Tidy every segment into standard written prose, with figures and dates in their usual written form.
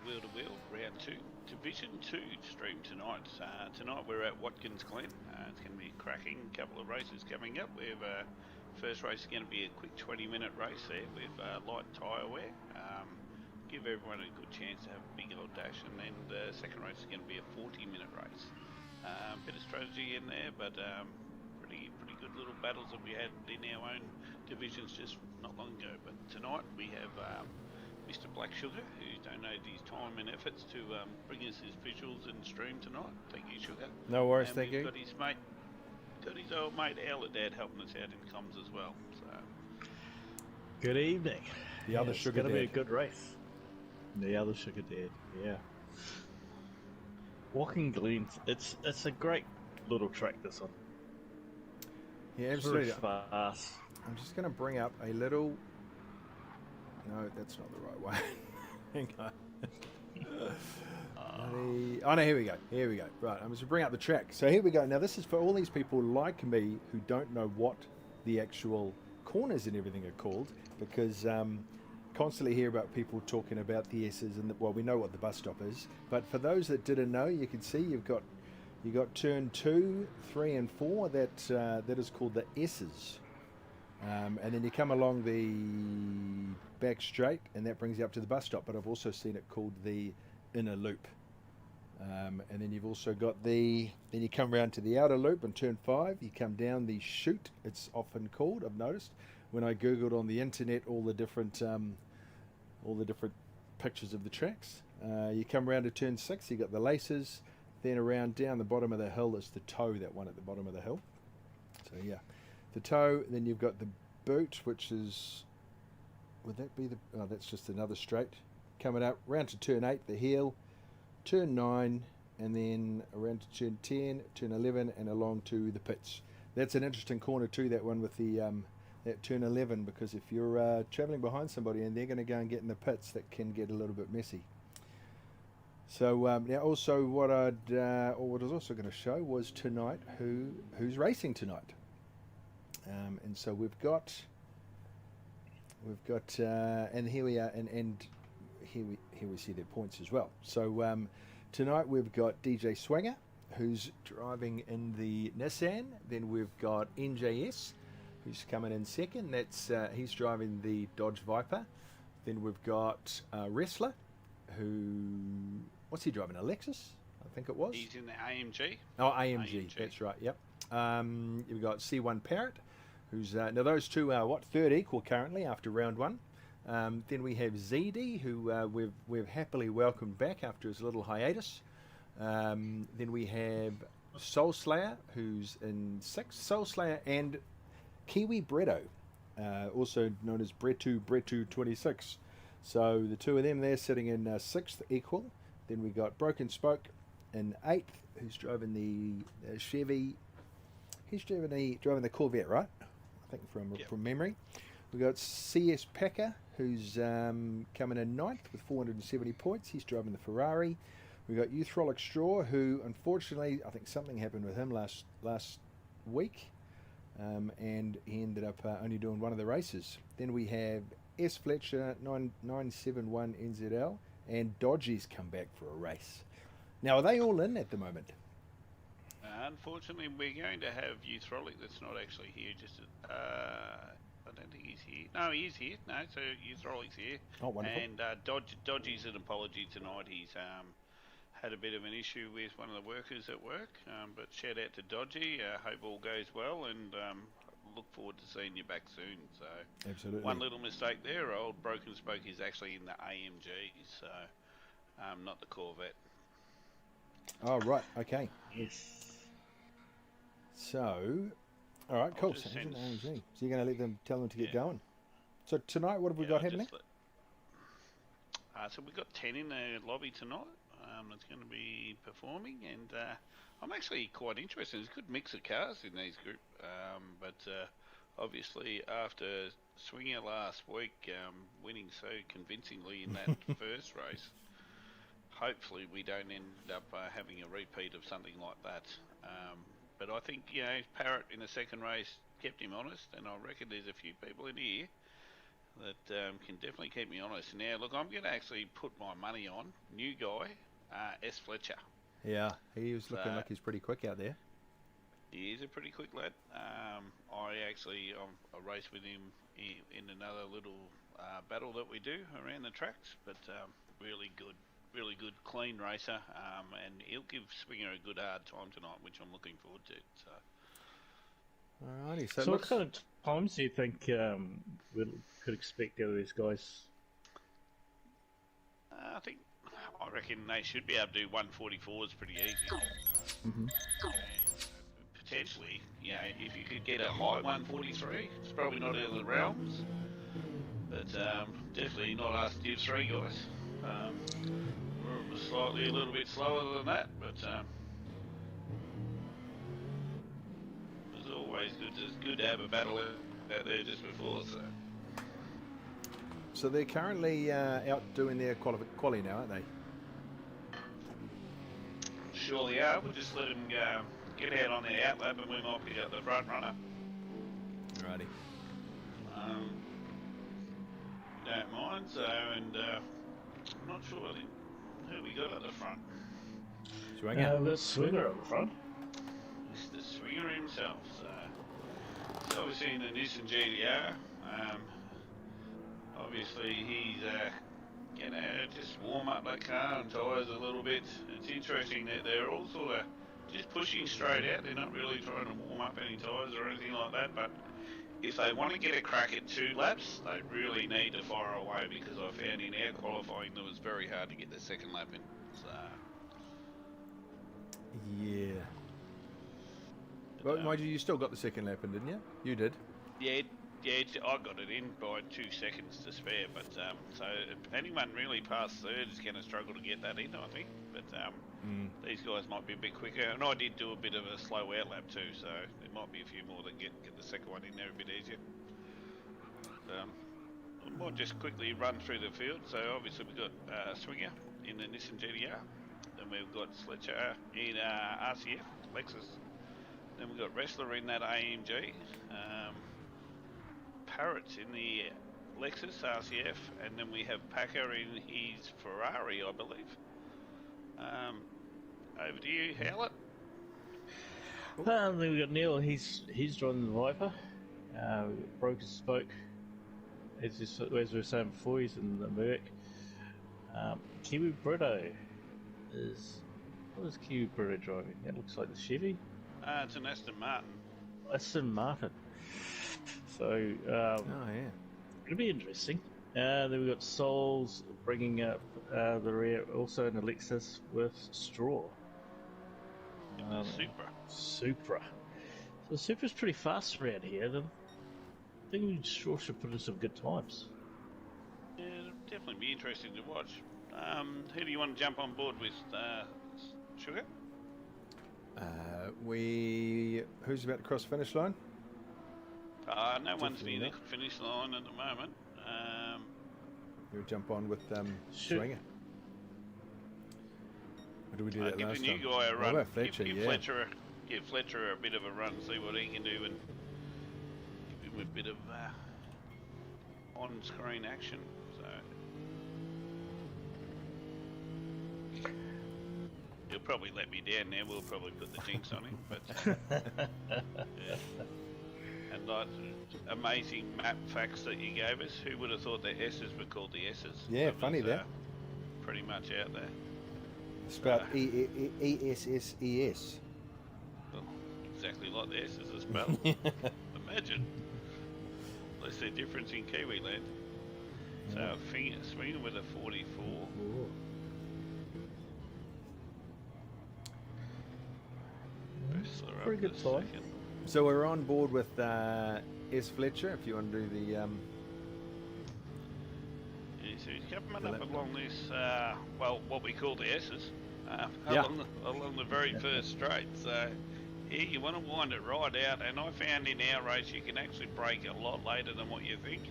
Wheel to Wheel, round two, Division 2 stream tonight. Tonight we're at Watkins Glen. It's going to be a cracking couple of races coming up. We have first race is going to be a quick 20-minute race there with light tyre wear. Give everyone a good chance to have a big old dash, and then the second race is going to be a 40-minute race. Bit of strategy in there, but pretty good little battles that we had in our own divisions just not long ago. But tonight we have Mr. Black Sugar, who donated his time and efforts to bring us his visuals and stream tonight. Thank you, Sugar. No worries, and thank you. Got his old mate Dad helping us out in comms as well. So good evening. The other Sugar Dad. It's going to be a good race. The other Sugar Dad, yeah. Walking Glens, it's a great little track, this one. Yeah, absolutely. Fast. I'm just going to bring up a little... No, that's not the right way. Hang on. Oh no, here we go. Right, I'm just going to bring up the track. So here we go. Now this is for all these people like me who don't know what the actual corners and everything are called, because constantly hear about people talking about the S's and well, we know what the bus stop is, but for those that didn't know, you can see you got turn 2, 3 and 4 that is called the S's. And then you come along the back straight and that brings you up to the bus stop, but I've also seen it called the inner loop. And then you've also got then you come around to the outer loop and turn 5, you come down the chute, it's often called, I've noticed when I googled on the internet all the different pictures of the tracks. You come around to turn 6, you got the laces, then around down the bottom of the hill is the toe, that one at the bottom of the hill. So yeah, the toe, then you've got the boot, which is, would that be that's just another straight. Coming up, round to turn 8, the heel, turn 9, and then around to turn 10, turn 11, and along to the pits. That's an interesting corner too, that one with the that turn 11, because if you're travelling behind somebody and they're going to go and get in the pits, that can get a little bit messy. So now also what I was also going to show was tonight who's racing tonight. And so we've got and here we are, and here we see their points as well. So tonight we've got DJ Swanger, who's driving in the Nissan. Then we've got NJS, who's coming in second. That's he's driving the Dodge Viper. Then we've got Wrestler, what's he driving? A Lexus, I think it was. he's in the AMG. Oh, AMG. That's right. Yep. We've got C1 Parrot, who's now those two are third equal currently after round 1. Then we have ZD, who we've happily welcomed back after his little hiatus. Then we have Soul Slayer, who's in 6th. Soul Slayer and Kiwi Bretto, also known as Bretu 26. So the two of them, they're sitting in 6th equal. Then we got Broken Spoke in 8th, who's driving the Chevy. He's driving the Corvette, right? I think from memory. We got CS Packer, who's coming in 9th with 470 points. He's driving the Ferrari. We got Euthrolic Straw, who unfortunately, I think something happened with him last week, and he ended up only doing one of the races. Then we have S Fletcher 971 NZL, and Dodgy's come back for a race. Now, are they all in at the moment? Unfortunately, we're going to have Euthrolic that's not actually here. I don't think he's here. No, he is here. No, so Euthrolic's here. Oh, wonderful. And Dodgy's an apology tonight. He's had a bit of an issue with one of the workers at work. But shout out to Dodgy. Hope all goes well, and look forward to seeing you back soon. So absolutely. One little mistake there. Old Broken Spoke is actually in the AMG, so not the Corvette. Oh, right. Okay. Yes. So, all right, cool. So, so you're going to tell them to get going. So tonight, what have we got happening? So we've got 10 in the lobby tonight. That's going to be performing, and I'm actually quite interested. There's a good mix of cars in these group, but obviously after Swinger last week, winning so convincingly in that first race, hopefully we don't end up having a repeat of something like that. But I think, Parrot in the second race kept him honest, and I reckon there's a few people in here that can definitely keep me honest. Now, look, I'm going to actually put my money on new guy, S. Fletcher. Yeah, he was looking So- like he's pretty quick out there. He is a pretty quick lad. I race with him in another little battle that we do around the tracks, but really good, clean racer, and he'll give Swinger a good hard time tonight, which I'm looking forward to. So. Alrighty, so, So, it what looks, kind of times do you think we could expect out of these guys? I reckon they should be able to do 144s pretty easy. Mhm. And potentially, if you could get a high 143, it's probably not out of the realms, but definitely not us Div 3 guys. We're slightly a little bit slower than that, but it's always good to have a battle out there just before. so they're currently out doing their quali now, aren't they? Sure they are. We'll just let them get out on their outlap and we might pick up the front runner. Alrighty. Don't mind. So, and I'm not sure who we got at the front. Swinger. We've got Swinger up the front. Mr. Swinger himself. So obviously in the Nissan GTR. Obviously he's just warm up that car and tyres a little bit. It's interesting that they're all sort of just pushing straight out. They're not really trying to warm up any tyres or anything like that. But if they want to get a crack at 2 laps, they really need to fire away, because I found in our qualifying that it was very hard to get the second lap in. So. Yeah. Well, mind you still got the second lap in, didn't you? You did. Yeah, I got it in by 2 seconds to spare, but so anyone really past third is going to struggle to get that in, I think. But these guys might be a bit quicker, and I did do a bit of a slow outlap too, so there might be a few more that get the second one in there a bit easier. I might just quickly run through the field. So obviously we've got Swinger in the Nissan GTR, then we've got Fletcher in RCF Lexus, then we've got Wrestler in that AMG. Parrot in the Lexus RCF, and then we have Packer in his Ferrari, I believe. Over to you, Howlett. Then we got Neil. He's driving the Viper. Broke his spoke. As we were saying before, he's in the Merc. Kiwi Brito is. What is Kiwi Brito driving? That looks like the Chevy. It's an Aston Martin. Aston Martin. So, yeah. it'll be interesting. Then we've got Souls bringing up the rear, also in the Lexus with Straw. The Supra. Supra. So Supra's pretty fast around here. Then I think we sure should put in some good times. Yeah, it'll definitely be interesting to watch. Who do you want to jump on board with, Sugar? Who's about to cross the finish line? No one's near the finish line at the moment. We'll jump on with Shoot. Swinger. Or do we do that Give last the new time? guy a run. about Fletcher, give yeah. Fletcher a bit of a run, see what he can do, and give him a bit of on-screen action. So he'll probably let me down now. We'll probably put the jinx on him, but yeah. And like amazing map facts that you gave us. Who would have thought the S's were called the S's? Yeah, funny that. Pretty much out there. Spelled E-S-S-E-S. Well, exactly like the S's are spelled. Imagine. Let's see difference in Kiwi land. So swinging with a 44. Ooh. Wrestler up Pretty good to time. second. So we're on board with S. Fletcher, if you want to do the... Yeah, so he's coming up along this, what we call the S's, along the very first straight. So here you want to wind it right out, and I found in our race you can actually brake a lot later than what you think.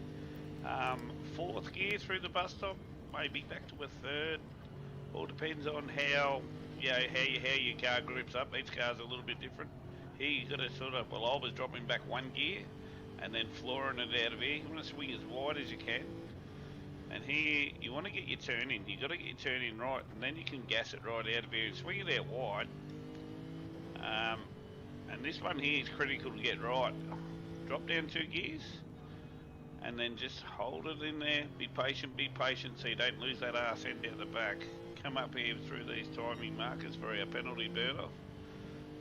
Fourth gear through the bus stop, maybe back to a third. All depends on how your car grips up. Each car's a little bit different. Here you got to sort of, I was dropping back 1 gear, and then flooring it out of here. You want to swing as wide as you can. And here, you want to get your turn in. You got to get your turn in right, and then you can gas it right out of here and swing it out wide. And this one here is critical to get right. Drop down 2 gears, and then just hold it in there. Be patient so you don't lose that arse end out the back. Come up here through these timing markers for our penalty burn off.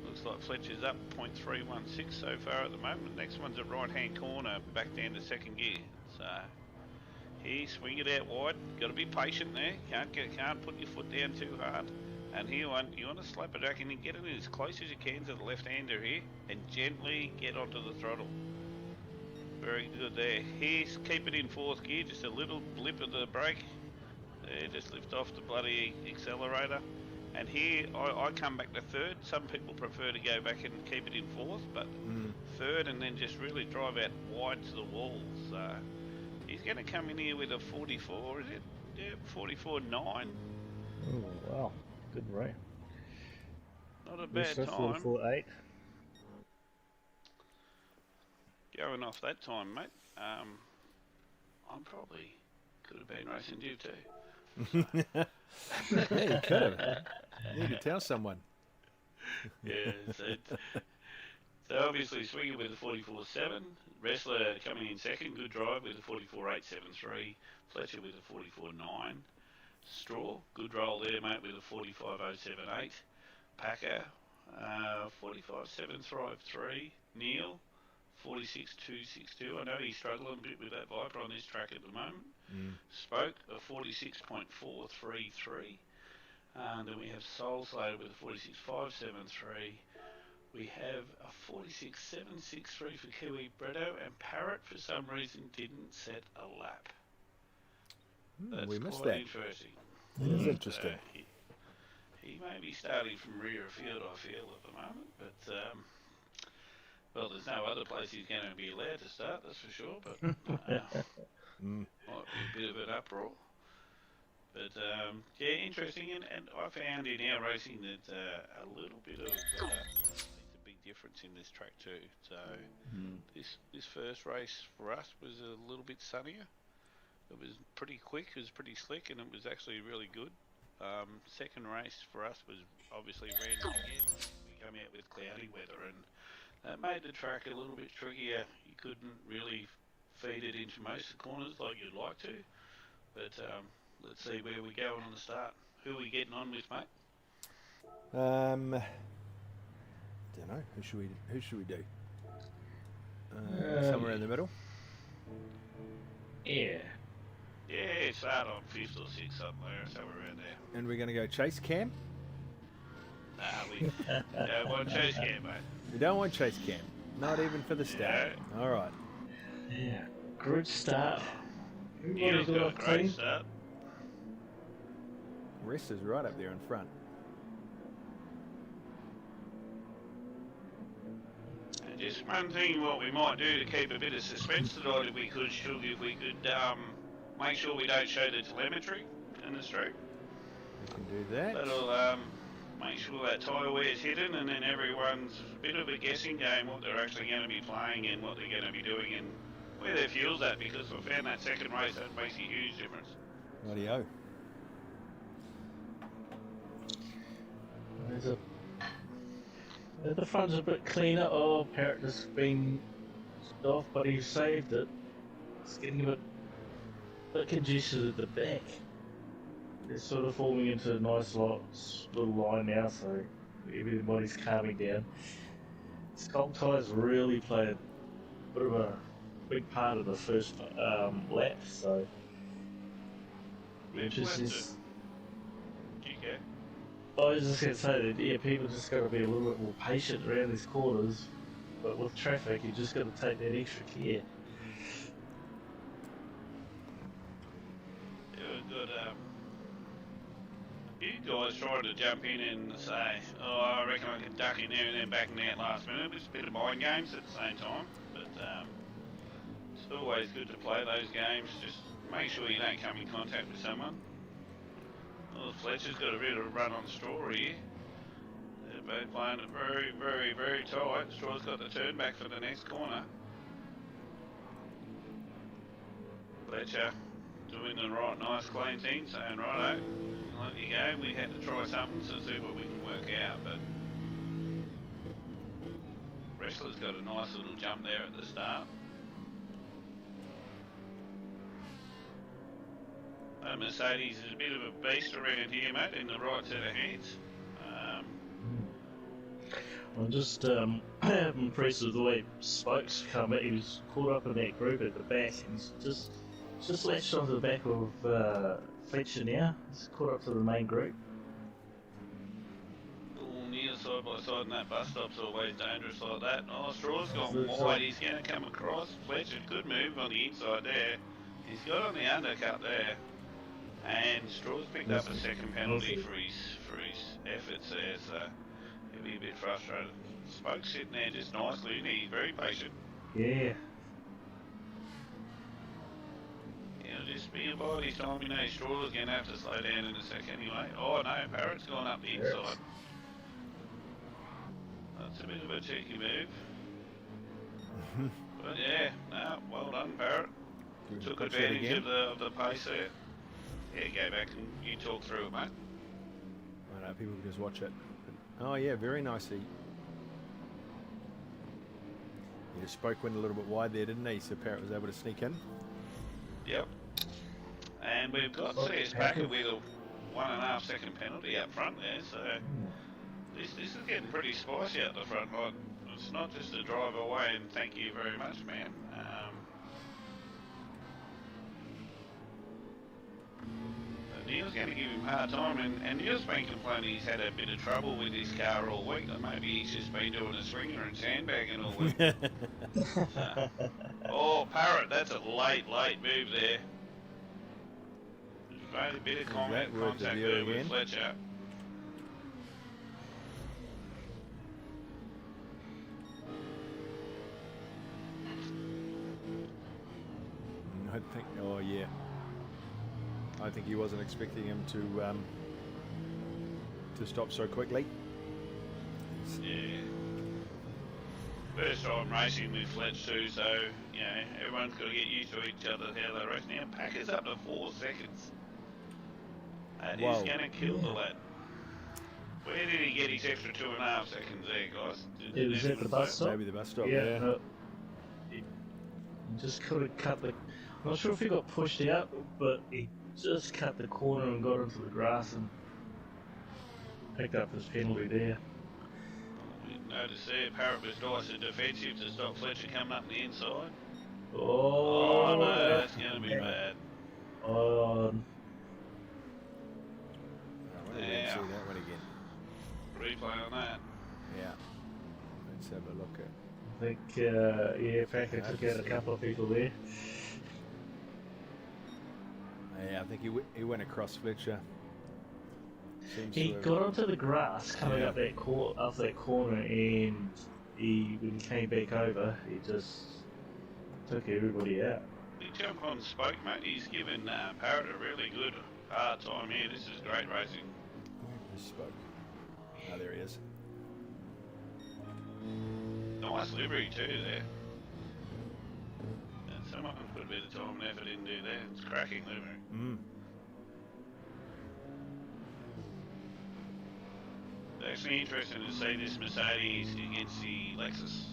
Looks like Fletcher's up 0.316 so far at the moment. Next one's at right hand corner, back down to 2nd gear. So here, swing it out wide. Got to be patient there. Can't put your foot down too hard. And here, you want to slap it back and get it as close as you can to the left-hander here, and gently get onto the throttle. Very good there. Here, keep it in 4th gear. Just a little blip of the brake. There, just lift off the bloody accelerator. And here, I come back to 3rd. Some people prefer to go back and keep it in 4th, but 3rd, and then just really drive out wide to the walls. He's going to come in here with a 44, is it? Yeah, 44.9. Oh, wow. Good rate. Not a bad time. 44.8. Going off that time, mate. I probably could have been racing you too. Yeah, you could have. You need to tell someone. Yeah, so obviously swinging with a 44.7. Wrestler coming in 2nd, good drive with a 44.873. Fletcher with a 44.9. Straw, good roll there, mate, with a 45.078. Packer, 45.753. Neil, 46.262. I know he's struggling a bit with that Viper on this track at the moment. Spoke, a 46.433. And then we have Soul Slayer with a 46.573. We have a 46.763 for Kiwi Bretto, and Parrot for some reason didn't set a lap. That's we missed quite that. interesting. It is interesting. He may be starting from rear of field, I feel, at the moment, but well, there's no other place he's going to be allowed to start, that's for sure, but might be a bit of an uproar. But yeah, interesting, and I found in our racing that a little bit of it's a big difference in this track too. So this first race for us was a little bit sunnier. It was pretty quick, it was pretty slick, and it was actually really good. Second race for us was obviously random again. We came out with cloudy weather, and that made the track a little bit trickier. You couldn't really feed it into most of the corners like you'd like to. But let's see where we're going on the start. Who are we getting on with, mate? Don't know. Who should we do? Somewhere in the middle. Yeah. Yeah, start on 5th or 6th somewhere around there. And we're going to go chase cam. Nah, we don't want chase cam, mate. We don't want chase cam. Not even for the start. Yeah. All right. Yeah. Good start. Neil's got a great start. Rest is right up there in front. And just one thing, what we might do to keep a bit of suspense tonight, if we could, make sure we don't show the telemetry in the street. We can do that. That'll make sure that tyre wear is hidden, and then everyone's a bit of a guessing game what they're actually going to be playing and what they're going to be doing and where their fuel's at, because I found that second race that makes a huge difference. Rightio. The front's a bit cleaner. Oh, Parrot has been off, but he saved it. It's getting a bit congested at the back. It's sort of forming into a nice little line now, so everybody's calming down. Sculpt tyres really played a bit of a big part of the first lap, so interesting. Okay. I was just going to say that, yeah, people just got to be a little bit more patient around these corners, but with traffic, you just got to take that extra care. Good. You guys tried to jump in and say, oh, I reckon I can duck in there and then backing out last minute. It's a bit of mind games at the same time, but it's always good to play those games. Just make sure you don't come in contact with someone. Well, Fletcher's got a bit of a run on Straw here. They're both playing it very, very, very tight. Straw's got the turn back for the next corner. Fletcher doing the right, nice, clean thing, saying, righto, let you go. We had to try something to see what we can work out, but Wrestler's got a nice little jump there at the start. Mercedes is a bit of a beast around here, mate, in the right set of hands. I'm just impressed with the way Spokes come in. He was caught up in that group at the back, and he's just latched onto the back of Fletcher now. He's caught up to the main group. Near side by side, and that bus stop's always dangerous like that. Oh, Straw's gone wide. He's going to come across. Fletcher, good move on the inside there. He's got on the undercut there, and Straw's picked up a second penalty for his efforts there. So he'll be a bit frustrated. Spoke's sitting there just nicely, isn't he? He's very patient. Yeah. It'll just be a body time. You know, Straw's going to have to slow down in a sec anyway. Oh no, Parrot's gone up the inside. That's a bit of a cheeky move. But yeah, no, well done, Parrot. Took advantage of the pace there. Yeah, go back and you talk through it, mate. I know, people can just watch it. But, oh yeah, very nicely. He just went a little bit wide there, didn't he? So Parrot was able to sneak in. Yep. And we've got CS Packer with a 1.5 second penalty up front there, so this is getting pretty spicy out the front line. It's not just a drive away and thank you very much, man. Neil's going to give him a hard time, and Neil's been complaining he's had a bit of trouble with his car all week. That maybe he's just been doing a swinger and sandbagging all week. Oh, Parrot, that's a late move there. Made a bit of contact there with Fletcher. I think, oh yeah. I think he wasn't expecting him to stop so quickly. Yeah. First time racing with Fletch too, so you know everyone's got to get used to each other how they race. Now Packer's up to 4 seconds. That is going to kill the lad. Where did he get his extra 2.5 seconds there, guys? It was at the bus stop. Maybe the bus stop. Yeah. He just could have cut the. I'm not sure if he got pushed out, but he just cut the corner and got into the grass and picked up his penalty there. We noticed there, Parrot was nice and defensive to stop Fletcher coming up the inside. Oh no, that's going to be bad. Oh. Yeah. See that one again. Replay on that. Yeah. Let's have a look at. I think, Packer took out a couple of people there. Yeah, I think he went across Fletcher. He got onto the grass coming up that corner, and when he came back over, he just took everybody out. Big jump on Spoke, mate. He's given Parrot a really good hard time here. This is great racing. Where is Spoke? Oh, there he is. Nice livery too there. And someone put a bit of time and effort into there. It's cracking livery. It's actually interesting to see this Mercedes against the Lexus.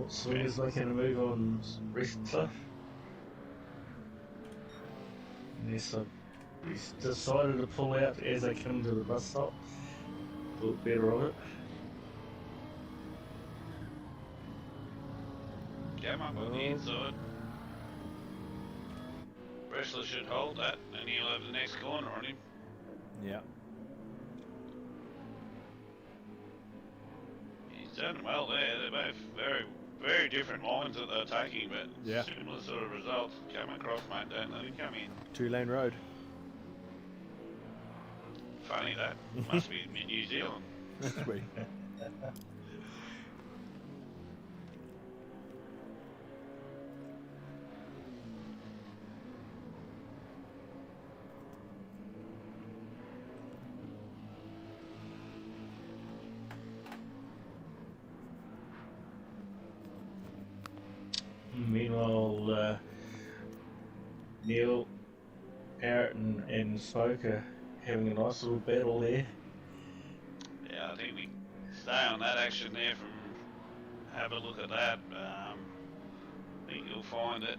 Swinger's making a move on Wrestler. He's decided to pull out as they come to the bus stop. Thought better of it. Come up on the inside. Wrestler should hold that, and he'll have the next corner on him. Yeah. He's done well there. They're both very, very different lines that they're taking, but similar sort of results. Come across, mate. Don't let him come in. 2-lane road. Funny that. Must be in New Zealand. That's sweet. Meanwhile, Neil, Parrot, and Spoke are having a nice little battle there. Yeah, I think we stay on that action there from have a look at that. I think you'll find that,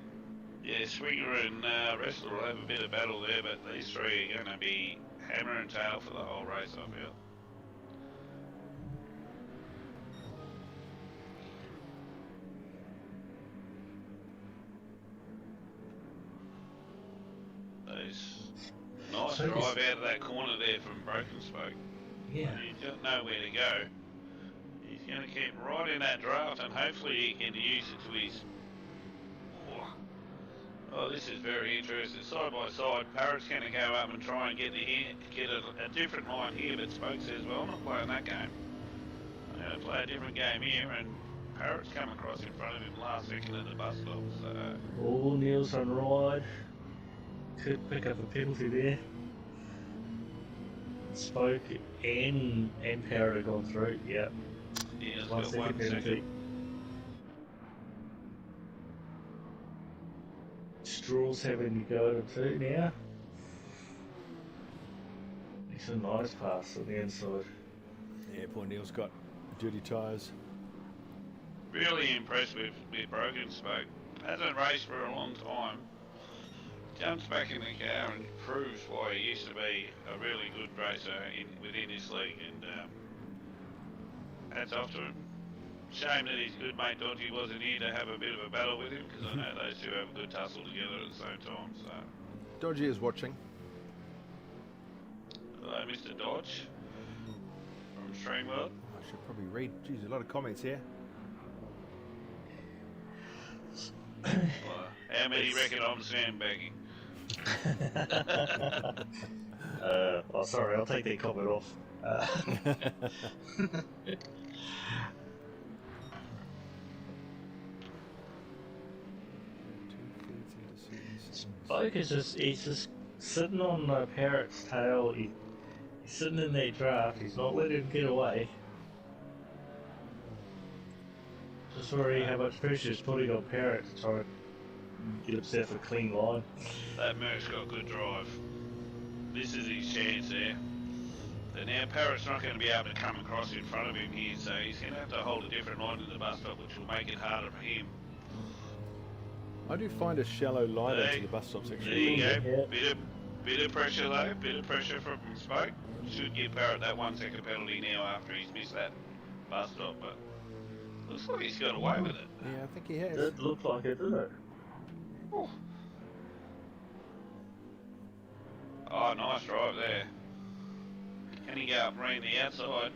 yeah, Swinger and Wrestler will have a bit of battle there, but these three are going to be hammer and tail for the whole race, I feel. Nice drive out of that corner there from Broken Spoke. Yeah. He doesn't know where to go. He's going to keep right in that draft, and hopefully he can use it to his... Oh, this is very interesting. Side by side, Parrot's going to go up and try and get a different line here, but Spoke says, well, I'm not playing that game. I'm going to play a different game here, and Parrot's come across in front of him last second at the bus stop. So... Oh, Neil's on ride. Could pick up a penalty there. Spoke and Parrot have gone through. Yep. Yeah, he's got 1 second. Straw's having to go to 2 now. It's a nice pass on the inside. Yeah, poor Neil's got dirty tyres. Really impressed with Broken Spoke. Hasn't raced for a long time. Jumps back in the car and proves why he used to be a really good racer within this league, and hats off to him. Shame that his good mate Dodgy wasn't here to have a bit of a battle with him, because I know those two have a good tussle together at the same time. So, Dodgy is watching. hello, Mr. Dodge from Streamworld. I should probably read. Geez, a lot of comments here. Well, how many reckon I'm sandbagging? Oh, sorry, I'll take that comment off. Spoke is he's just sitting on Parrot's tail. He's sitting in that draft. He's not letting him get away. Just worry how much pressure he's putting on Parrot to try and get himself a clean line. That Merc's got good drive. This is his chance there. So now Parrot's not going to be able to come across in front of him here, so he's going to have to hold a different line in the bus stop, which will make it harder for him. I do find a shallow line into the bus stop section. There you go. Bit of pressure though. Bit of pressure from Spoke. Should give Parrot that 1 second penalty now after he's missed that bus stop, but looks like he's got away with it. Yeah, I think he has. It looked like it, didn't it? Oh, nice drive there. Can he go up around the outside?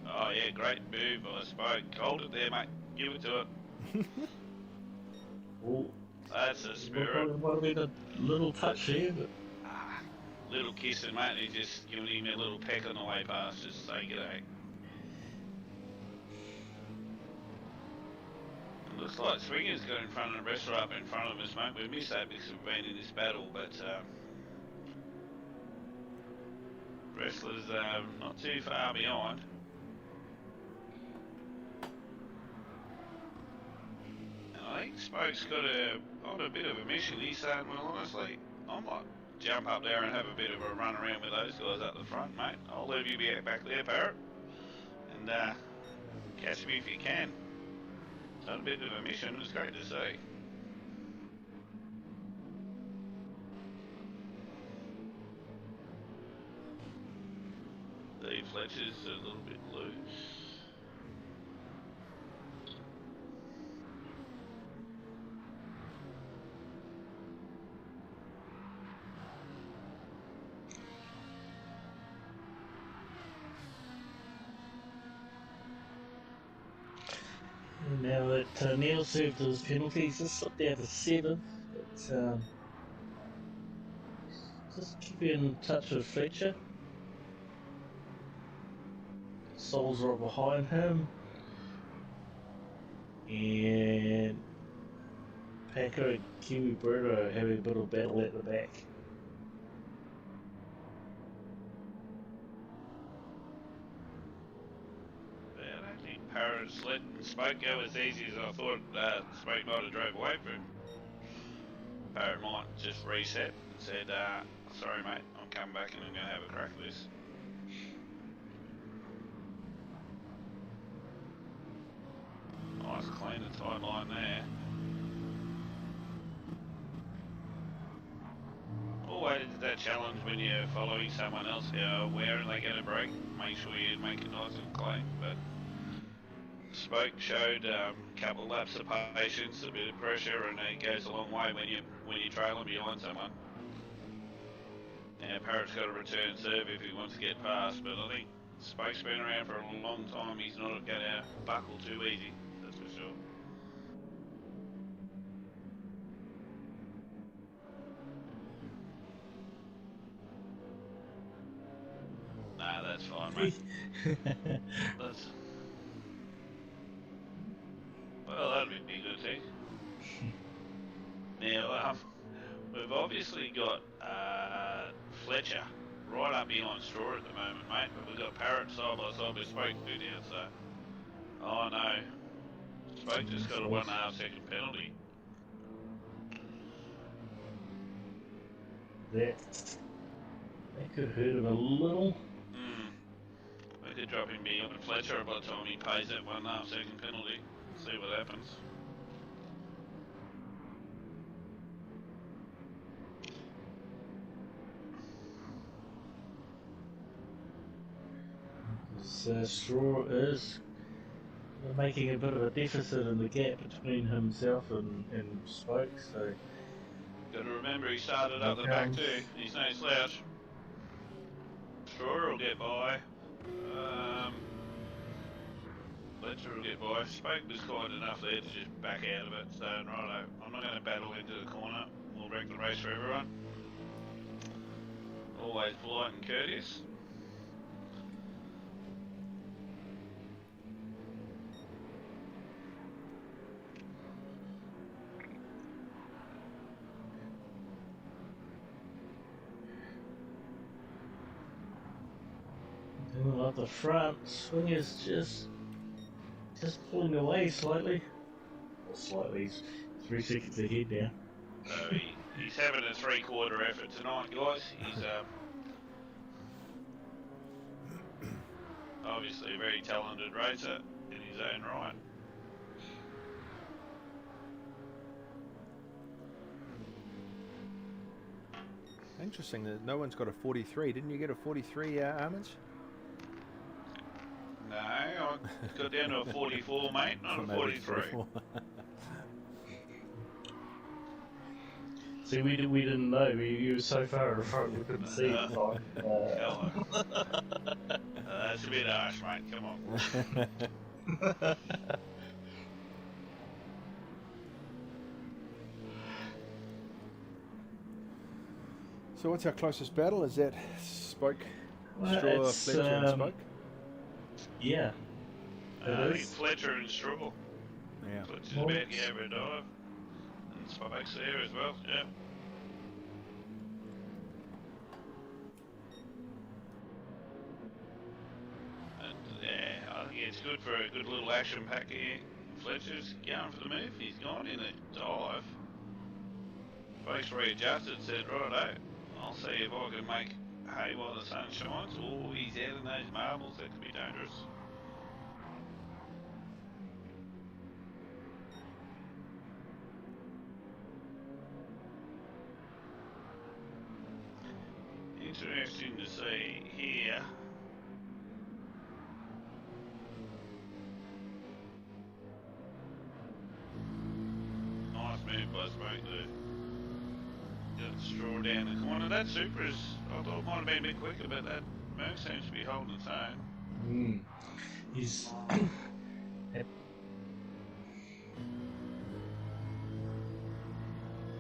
Oh yeah, great move by Spoke. Hold it there, mate. Give it to it. Oh, That's the spirit. might have been a little touch there, but Little kissing, mate. He's just giving him a little peck on the way past, just to say g'day. Looks like Swinger's got in front of the wrestler up in front of us, mate. We've missed that because we've been in this battle, but wrestler's not too far behind. And I think Spoke's got on a bit of a mission. He's saying, well, honestly, I might jump up there and have a bit of a run around with those guys up the front, mate. I'll leave you be back there, Parrot, and catch me if you can. It's not a bit of a mission, it's great to see. The Fletcher's a little bit loose. now that Neil served his penalties, just slipped down to 7. But, just keep in touch with Fletcher. Souls are behind him. And Packer and Kiwi Bird are having a bit of battle at the back. I don't think Parrot's letting Spoke go as easy as I thought Spoke might have drove away from him. Parrot might just reset and said, sorry mate, I'm coming back and I'm going to have a crack at this. Nice clean and tight line there. Always that challenge when you're following someone else, where are they going to break? Make sure you make it nice and clean. But Spoke showed a couple of laps of patience, a bit of pressure, and it goes a long way when you're trailing behind someone. Now Parrot's got to return serve if he wants to get past, but I think Spoke's been around for a long time. He's not going to buckle too easy, that's for sure. Nah, that's fine, mate. Well, that'd be a good thing. Now, we've obviously got Fletcher right up behind Straw at the moment, mate, but we've got Parrot side by side with Spoke too now, so... Oh no. Spoke just got a 1.5 second penalty. That could hurt him a little. We could drop him beyond Fletcher by the time he pays that 1.5 second penalty. See what happens. Straw is making a bit of a deficit in the gap between himself and Spoke, so... Got to remember he started up the back too. He's no slouch. Straw will get by. Fletcher will get by. Spoke was kind enough there to just back out of it, so righto. I'm not going to battle into the corner. We'll wreck the race for everyone. Always polite and courteous. And at the front, Swing is just pulling away slightly. Well, slightly, he's 3 seconds ahead now. So he's having a 3/4 effort tonight, guys. He's obviously a very talented racer in his own right. Interesting that no one's got a 43. Didn't you get a 43, Armage? No, I got down to a 44, mate, not a 43. See, we didn't know. You were so far in front we couldn't see it. That's a bit harsh, mate. Come on. So what's our closest battle? Is that Spoke, Well, Straw, it's, Fletcher and Spoke? Yeah. I think Fletcher and Straw. Yeah. Fletcher's about to get over a dive. And Spoke's there as well, yeah. And yeah, I think it's good for a good little action pack here. Fletcher's going for the move. He's gone in a dive. Spoke's readjusted, said, righto, I'll see if I can make hay while the sun shines. Oh, he's out in those marbles. That could be dangerous. Interesting to see here. Nice move by Spoke there. Got the Straw down the corner. That Supra is, I thought it might have been a bit quicker, but that Merc seems to be holding its own. He's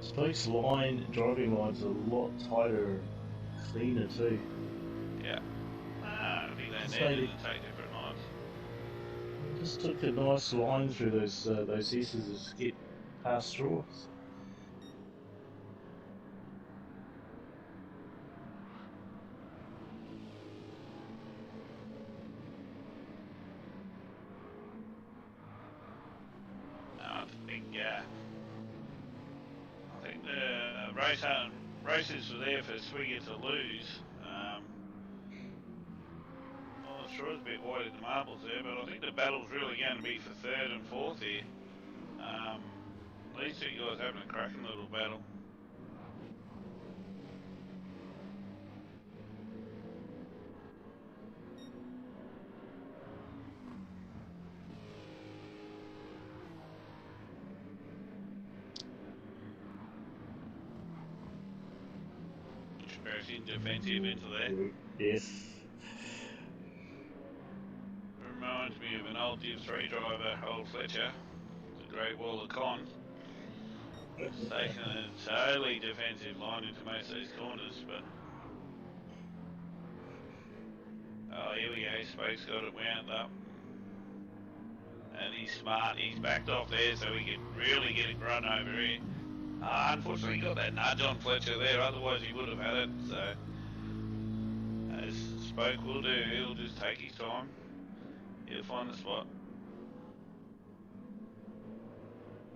Spoke's driving line's a lot tighter, cleaner too. Yeah. I think Just they needed maybe- to take different lines. Just took a nice line through those S's to get past Straw. I think the races were there for Swigger to lose. Well, sure it's a bit wide in the marbles there, but I think the battle's really going to be for third and fourth here. These two guys having a cracking little battle. Expressing defensive into there. Yes. Reminds me of an old Div 3 driver, old Fletcher, the Great Wall of Con. It's taken a totally defensive line into most of these corners, but... Oh, here we go, Spoke's got it wound up. And he's smart, he's backed off there so we can really get him run over here. Unfortunately, he got that nudge on Fletcher there, otherwise he would have had it, so... As Spoke will do, he'll just take his time. He'll find the spot.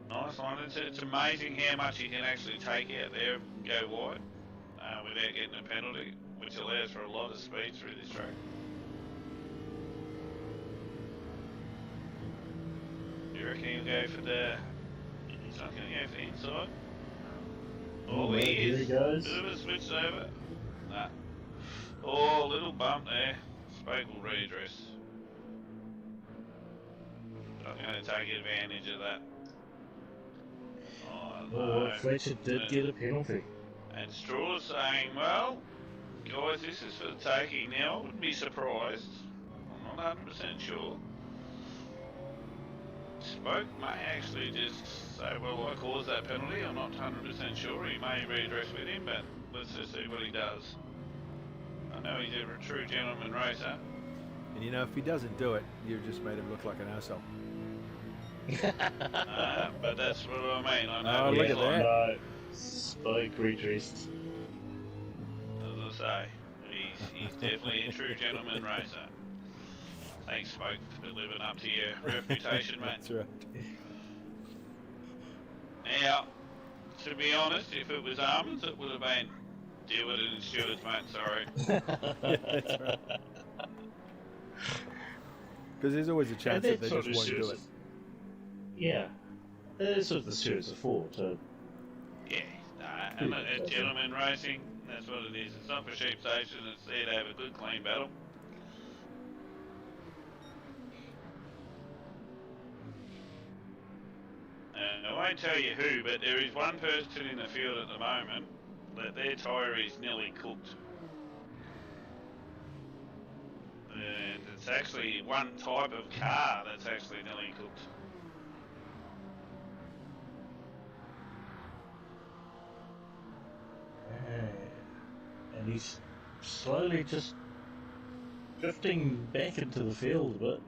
Nice line. It's amazing how much you can actually take out there and go wide without getting a penalty, which allows for a lot of speed through this track. You reckon he'll go for the... He's not going to go for the inside. Oh, he is. Here he goes. Bit of a switch over. Nah. Oh, little bump there. Spoke will redress. I'm going to take advantage of that. Oh, no. Fletcher did get a penalty. And Straw's saying, well, guys, this is for the taking. Now, I wouldn't be surprised. I'm not 100% sure. Spoke may actually just say, well, I caused that penalty. I'm not 100% sure. He may redress with him, but let's just see what he does. I know he's a true gentleman racer. And you know, if he doesn't do it, you've just made him look like an arsehole. But that's what I mean. I know Oh, look at that. No, Spoke redressed. As I say, he's definitely a true gentleman racer. Thanks, Spoke, for living up to your reputation, mate. That's right. Now, to be honest, if it was Almonds, it would have been deal with it in Stewart's, mate, sorry. Yeah, that's right. Because there's always a chance that they just won't do it. Yeah. That's what the Stewards are for, to... Yeah, and a gentleman racing, that's what it is. It's not for sheep station, it's there to have a good, clean battle. I won't tell you who, but there is one person in the field at the moment that their tyre is nearly cooked. And it's actually one type of car that's actually nearly cooked. And he's slowly just drifting back into the field a bit.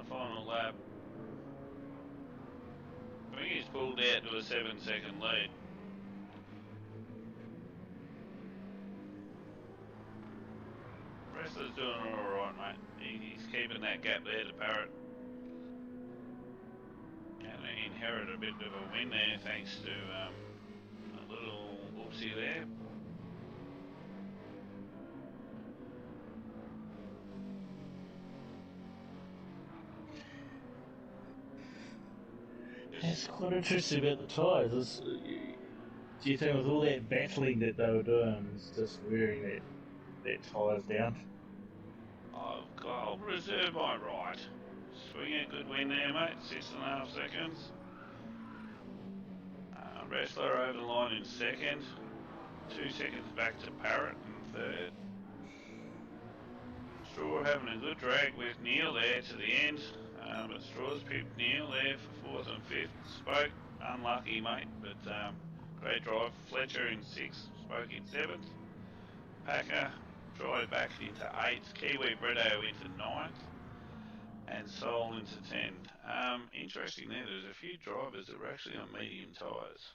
Final lap. I think he's pulled out to a 7-second lead. Wrestler's doing alright, mate. He's keeping that gap there to Parrot. And he inherited a bit of a win there thanks to a little whoopsie there. It's quite interesting about the tyres. Do you think with all that battling that they were doing, it's just wearing that tyres down? I'll reserve my right. Swing a good win there, mate. 6.5 seconds. Wrestler over the line in second. 2 seconds back to Parrot in third. Straw having a good drag with Neil there to the end. But Straw's pipped Neil there for 4th and 5th. Spoke, unlucky, mate, but great drive. Fletcher in 6th, Spoke in 7th. Packer drive back into 8th. Kiwi Bretto into 9th. And Sol into 10th. Interesting there, there's a few drivers that were actually on medium tyres.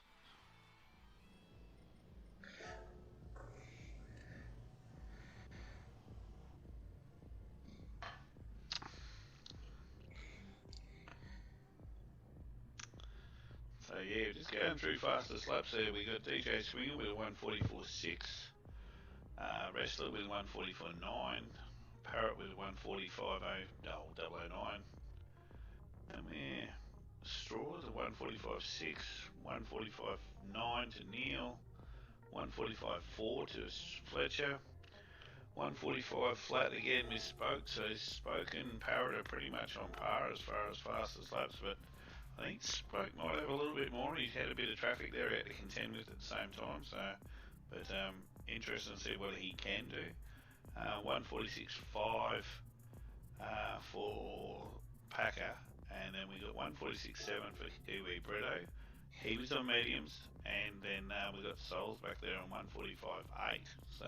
yeah, just going through fastest laps there. We got DJ Swinger with a 144.6, Wrestler with a 144.9, Parrot with a 145.009, and yeah, Straws a 145.6, 145.9 to Neil, 145.4 to Fletcher, 145 flat again misspoke, so Spoke and Parrot are pretty much on par as far as fastest laps, but I think Spoke might have a little bit more. He's had a bit of traffic there out to contend with at the same time, so but interesting to see what he can do. 146.5 for Packer, and then we got 146.7 for Kiwi Brito. He was on mediums, and then we got Souls back there on 145.8. So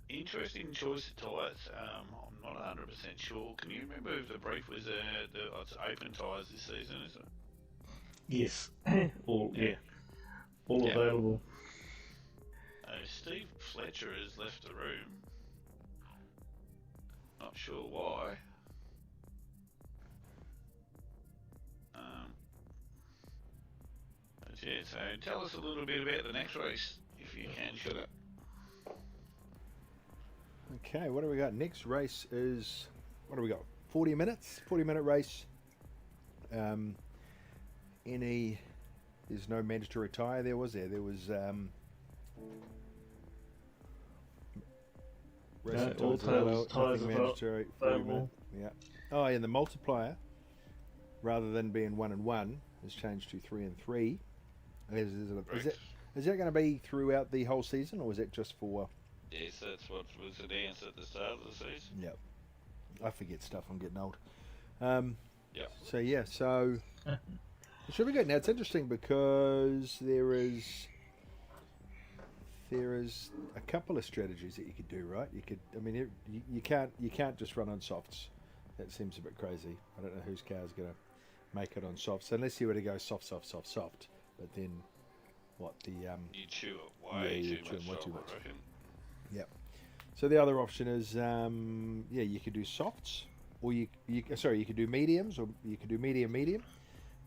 interesting choice of tyres. I'm not 100% sure. Can you remember if the brief was it's open tyres this season, is it? Yes. All available. Steve Fletcher has left the room. Not sure why. But yeah, so tell us a little bit about the next race, if you can, Sugar. Okay, what do we got? Next race is, what do we got? 40 minutes, 40-minute race. There's no mandatory tyre there, was there? There was all tyres mandatory. 40 minutes. Yeah. Oh, and the multiplier, rather than being 1 and 1, has changed to 3 and 3. Is that going to be throughout the whole season, or is it just for? Yes, that's what was announced at the start of the season. Yep. I forget stuff. I'm getting old. Yep. So yeah. So it should be good. Now it's interesting because there is a couple of strategies that you could do. Right. You could. I mean, you can't just run on softs. That seems a bit crazy. I don't know whose car is going to make it on softs unless you were to go soft. But then what the you chew it way too much. I reckon. Yep. So the other option is, you could do softs, or you could do mediums, or you could do medium, or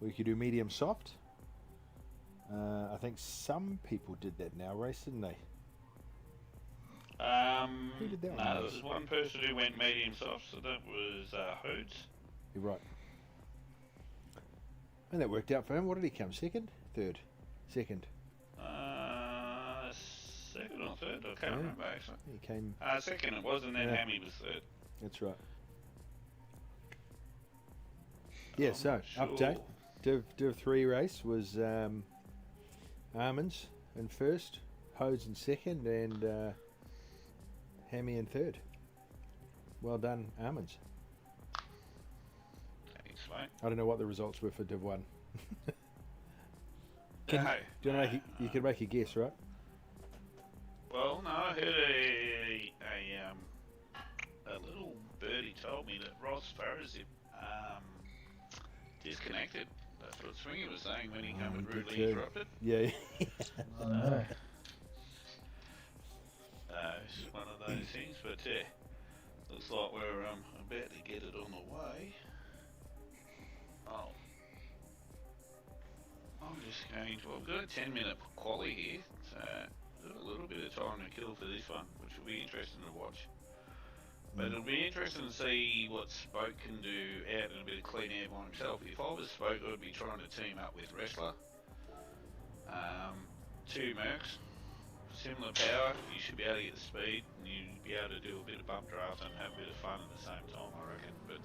you could do medium soft. I think some people did that now, race, didn't they? Who did that one? No, there was one person who went medium soft, so that was Hoods. You're right. And that worked out for him. What did he come? Second? Third? Second? Second or third? I can't remember actually. He came. Second it was, and then Hammy was third. That's right. Yeah. So Sure. update. Div 3 race was Almonds in first, Hodes in second, and Hammy in third. Well done, Almonds. Thanks, mate. I don't know what the results were for Div 1. No. Do you know you can make a guess, right? Well, no, I heard a little birdie told me that Ross Farrazip disconnected. That's what Swinger was saying when he came and rudely interrupted. Yeah. It's one of those things, but looks like we're about to get it on the way. Oh. I'm just going to. I've got a 10-minute quali here, so got a little bit of time to kill for this one, which will be interesting to watch. But it'll be interesting to see what Spoke can do out in a bit of clean air by himself. If I was Spoke, I'd be trying to team up with Wrestler. 2 Mercs, similar power. You should be able to get the speed, and you'd be able to do a bit of bump draft and have a bit of fun at the same time, I reckon. But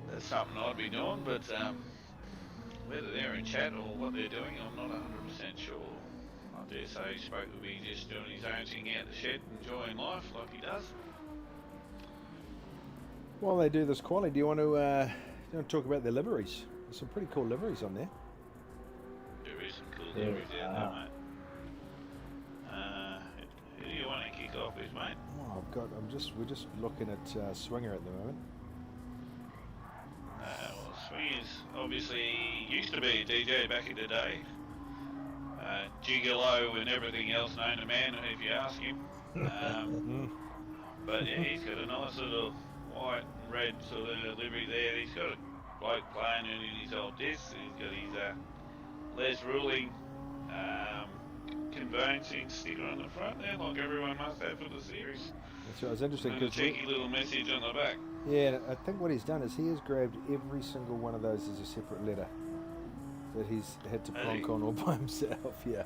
that's something I'd be doing. But whether they're in chat or what they're doing, I'm not 100% sure. I dare say Spoke will be just doing his own thing out the shed, enjoying life like he does. While they do this quali, do you want to talk about the liveries? There's some pretty cool liveries on there. There is some cool liveries out there, mate. Who do you want to kick off with, mate? Oh, we're just looking at Swinger at the moment. Well, Swingers obviously used to be a DJ back in the day. Gigolo and everything else known to man, if you ask him. But yeah, he's got a nice little white and red sort of livery there. He's got bloke playing in his old disc. He's got his Les Ruling conveyancing sticker on the front there, like everyone must have for the series. That's right. It's interesting And a because cheeky little message on the back. yeah, I think what he's done is he has grabbed every single one of those as a separate letter that he's had to plonk on all by himself. Yeah.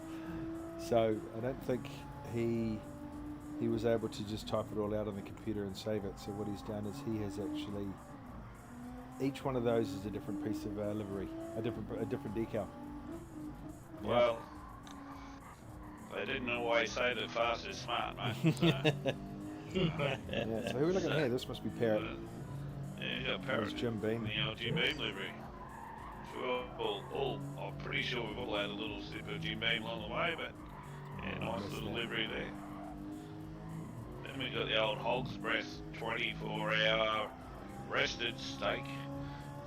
So I don't think he was able to just type it all out on the computer and save it. So what he's done is he has actually, each one of those is a different piece of livery, a different decal. Well, they didn't always say that fast is smart, mate. So, Yeah. So who are we looking at here? This must be Parrot. yeah, you got Parrot. There's Jim Beam. The old Jim Beam livery. I'm pretty sure we've all had a little sip of Jim Beam along the way, but yeah, nice little livery there. Then we've got the old Hog's Breast 24-hour rested steak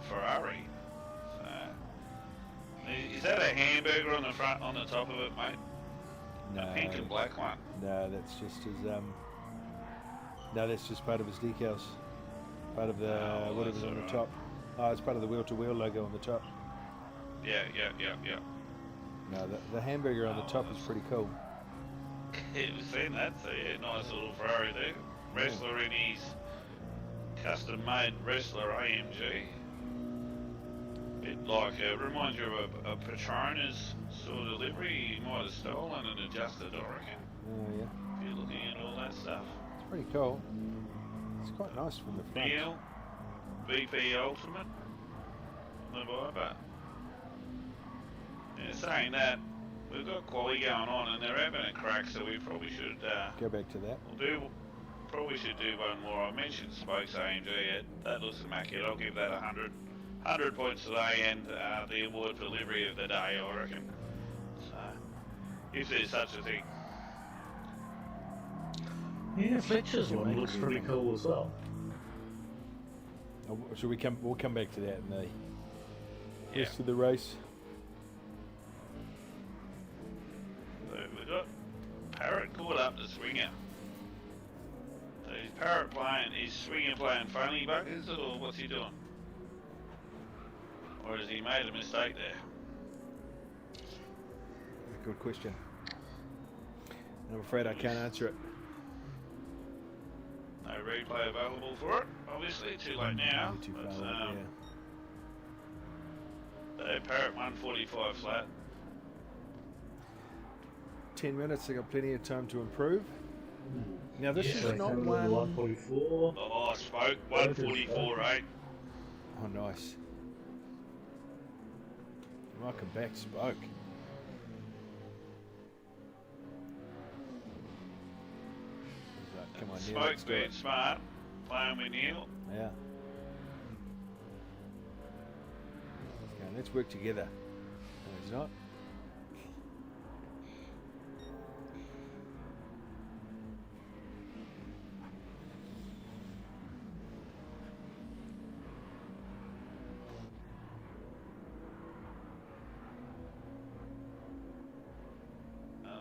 Ferrari. So, is that a hamburger on the front, on the top of it, mate? No, A pink and black one. no, that's just his. No, that's just part of his decals. Part of the Oh, whatever's that's on the alright. top. Oh, it's part of the wheel-to-wheel logo on the top. Yeah. No, the hamburger on the top is pretty cool. It was seen that, so yeah, nice little Ferrari there. Wrestler in his custom-made wrestler AMG. Bit like, reminds you of a Petronas sort of livery. You might have stolen and adjusted, I reckon. Oh yeah, If you're looking at all that stuff. it's pretty cool. It's quite nice from the front. Neil, VP Ultimate, the Viper. Yeah, saying that, we've got quality going on and they're having a crack, so we probably should Go back to that. probably should do one more. I mentioned Spokes AMG. That looks immaculate. I'll give that 100 points today, and the award for livery of the day, I reckon. So, if there's such a thing. Yeah, Fletcher's one looks pretty cool as well. Should we come? We'll come back to that in the Yeah. rest of the race. So we've got Parrot caught up to Swinger. So is Parrot playing, is Swinger playing phony buggers, or what's he doing? Or has he made a mistake there? Good question. I'm afraid I can't answer it. No replay available for it, obviously, too late now. Maybe too But, far out, yeah. so Parrot 145 flat. 10 minutes, they got plenty of time to improve. Now this Yeah, is not one. 144. Oh, Spoke 144.8. Oh, nice. Welcome back, Spoke. Come on, Neil, Spoke let's do being it. smart, playing with Neil. Yeah. Okay, let's work together. No, he's not.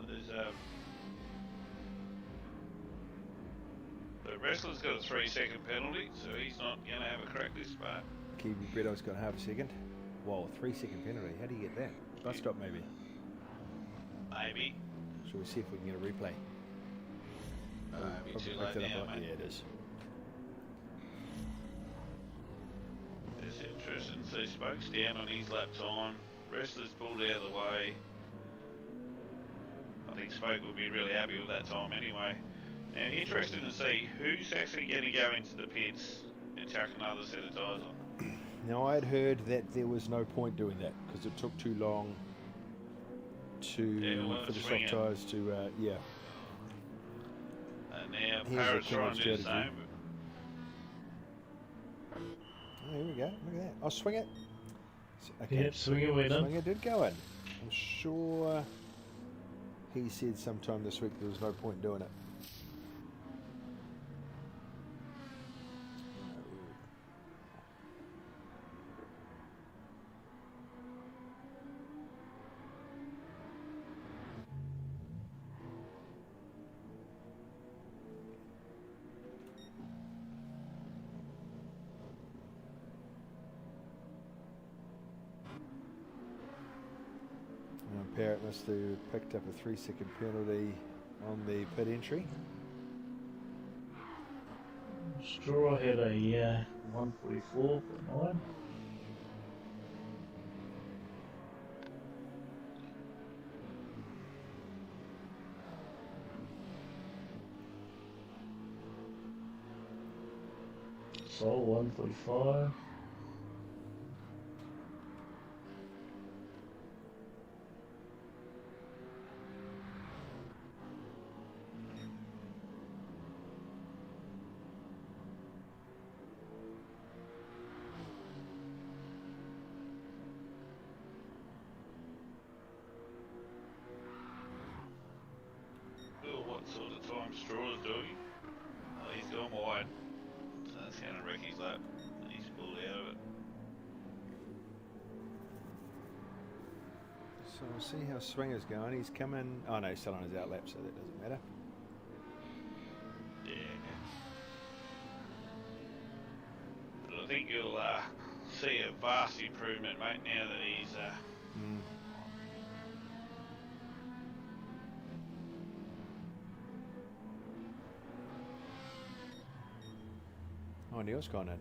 There's the wrestler's got a 3-second penalty, so he's not going to have a crack this part. Kiwi Bretto's got half a second. Whoa, 3-second penalty. How do you get that? Bus stop, maybe. Maybe. Shall we see if we can get a replay? Be Probably too picked late it up now, like- mate. Yeah, it is. It's interesting. So Spoke's down on his lap time. Wrestler's pulled out of the way. I think Spoke will be really happy with that time anyway. Now, interesting to see who's actually going to go into the pits and chuck another set of tyres on. Now, I'd heard that there was no point doing that because it took too long Yeah, for the swing soft it. tyres to, yeah. And now Here's Parrot's the trying to do the strategy. same. Oh, here we go. Look at that. I'll swing it. Yep, Swinger went in. Swinger did go in. I'm sure he said sometime this week there was no point doing it. Parrot must have picked up a 3-second penalty on the pit entry. Straw had a 144.9. Sol 145. What sort of time Straw's doing? Oh, he's gone wide. So that's going to wreck his lap. And he's pulled out of it. So we'll see how Swinger's going. He's coming. Oh no, he's still on his outlap, so that doesn't matter. Yeah. But I think you'll see a vast improvement, mate, now that he's... Oh, Neil's gone in. Is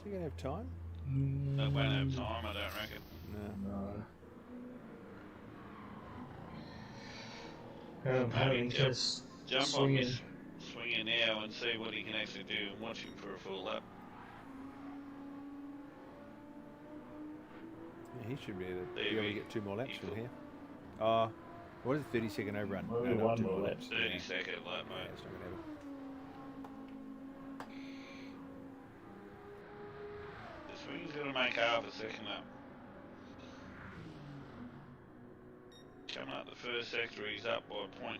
he going to have time? They won't have time, I don't reckon. No. Maybe Just jump swinging. on this swinger now and see what he can actually do and watch him for a full lap. Yeah, he should be able There to we- get 2 more laps he from could- here. What is a 30-second overrun? Maybe not one 2 more laps. 30-second lap, Yeah, mate. it's not going to happen. The swing's going to make half a second lap. Coming up the first sector, he's up by 0.20.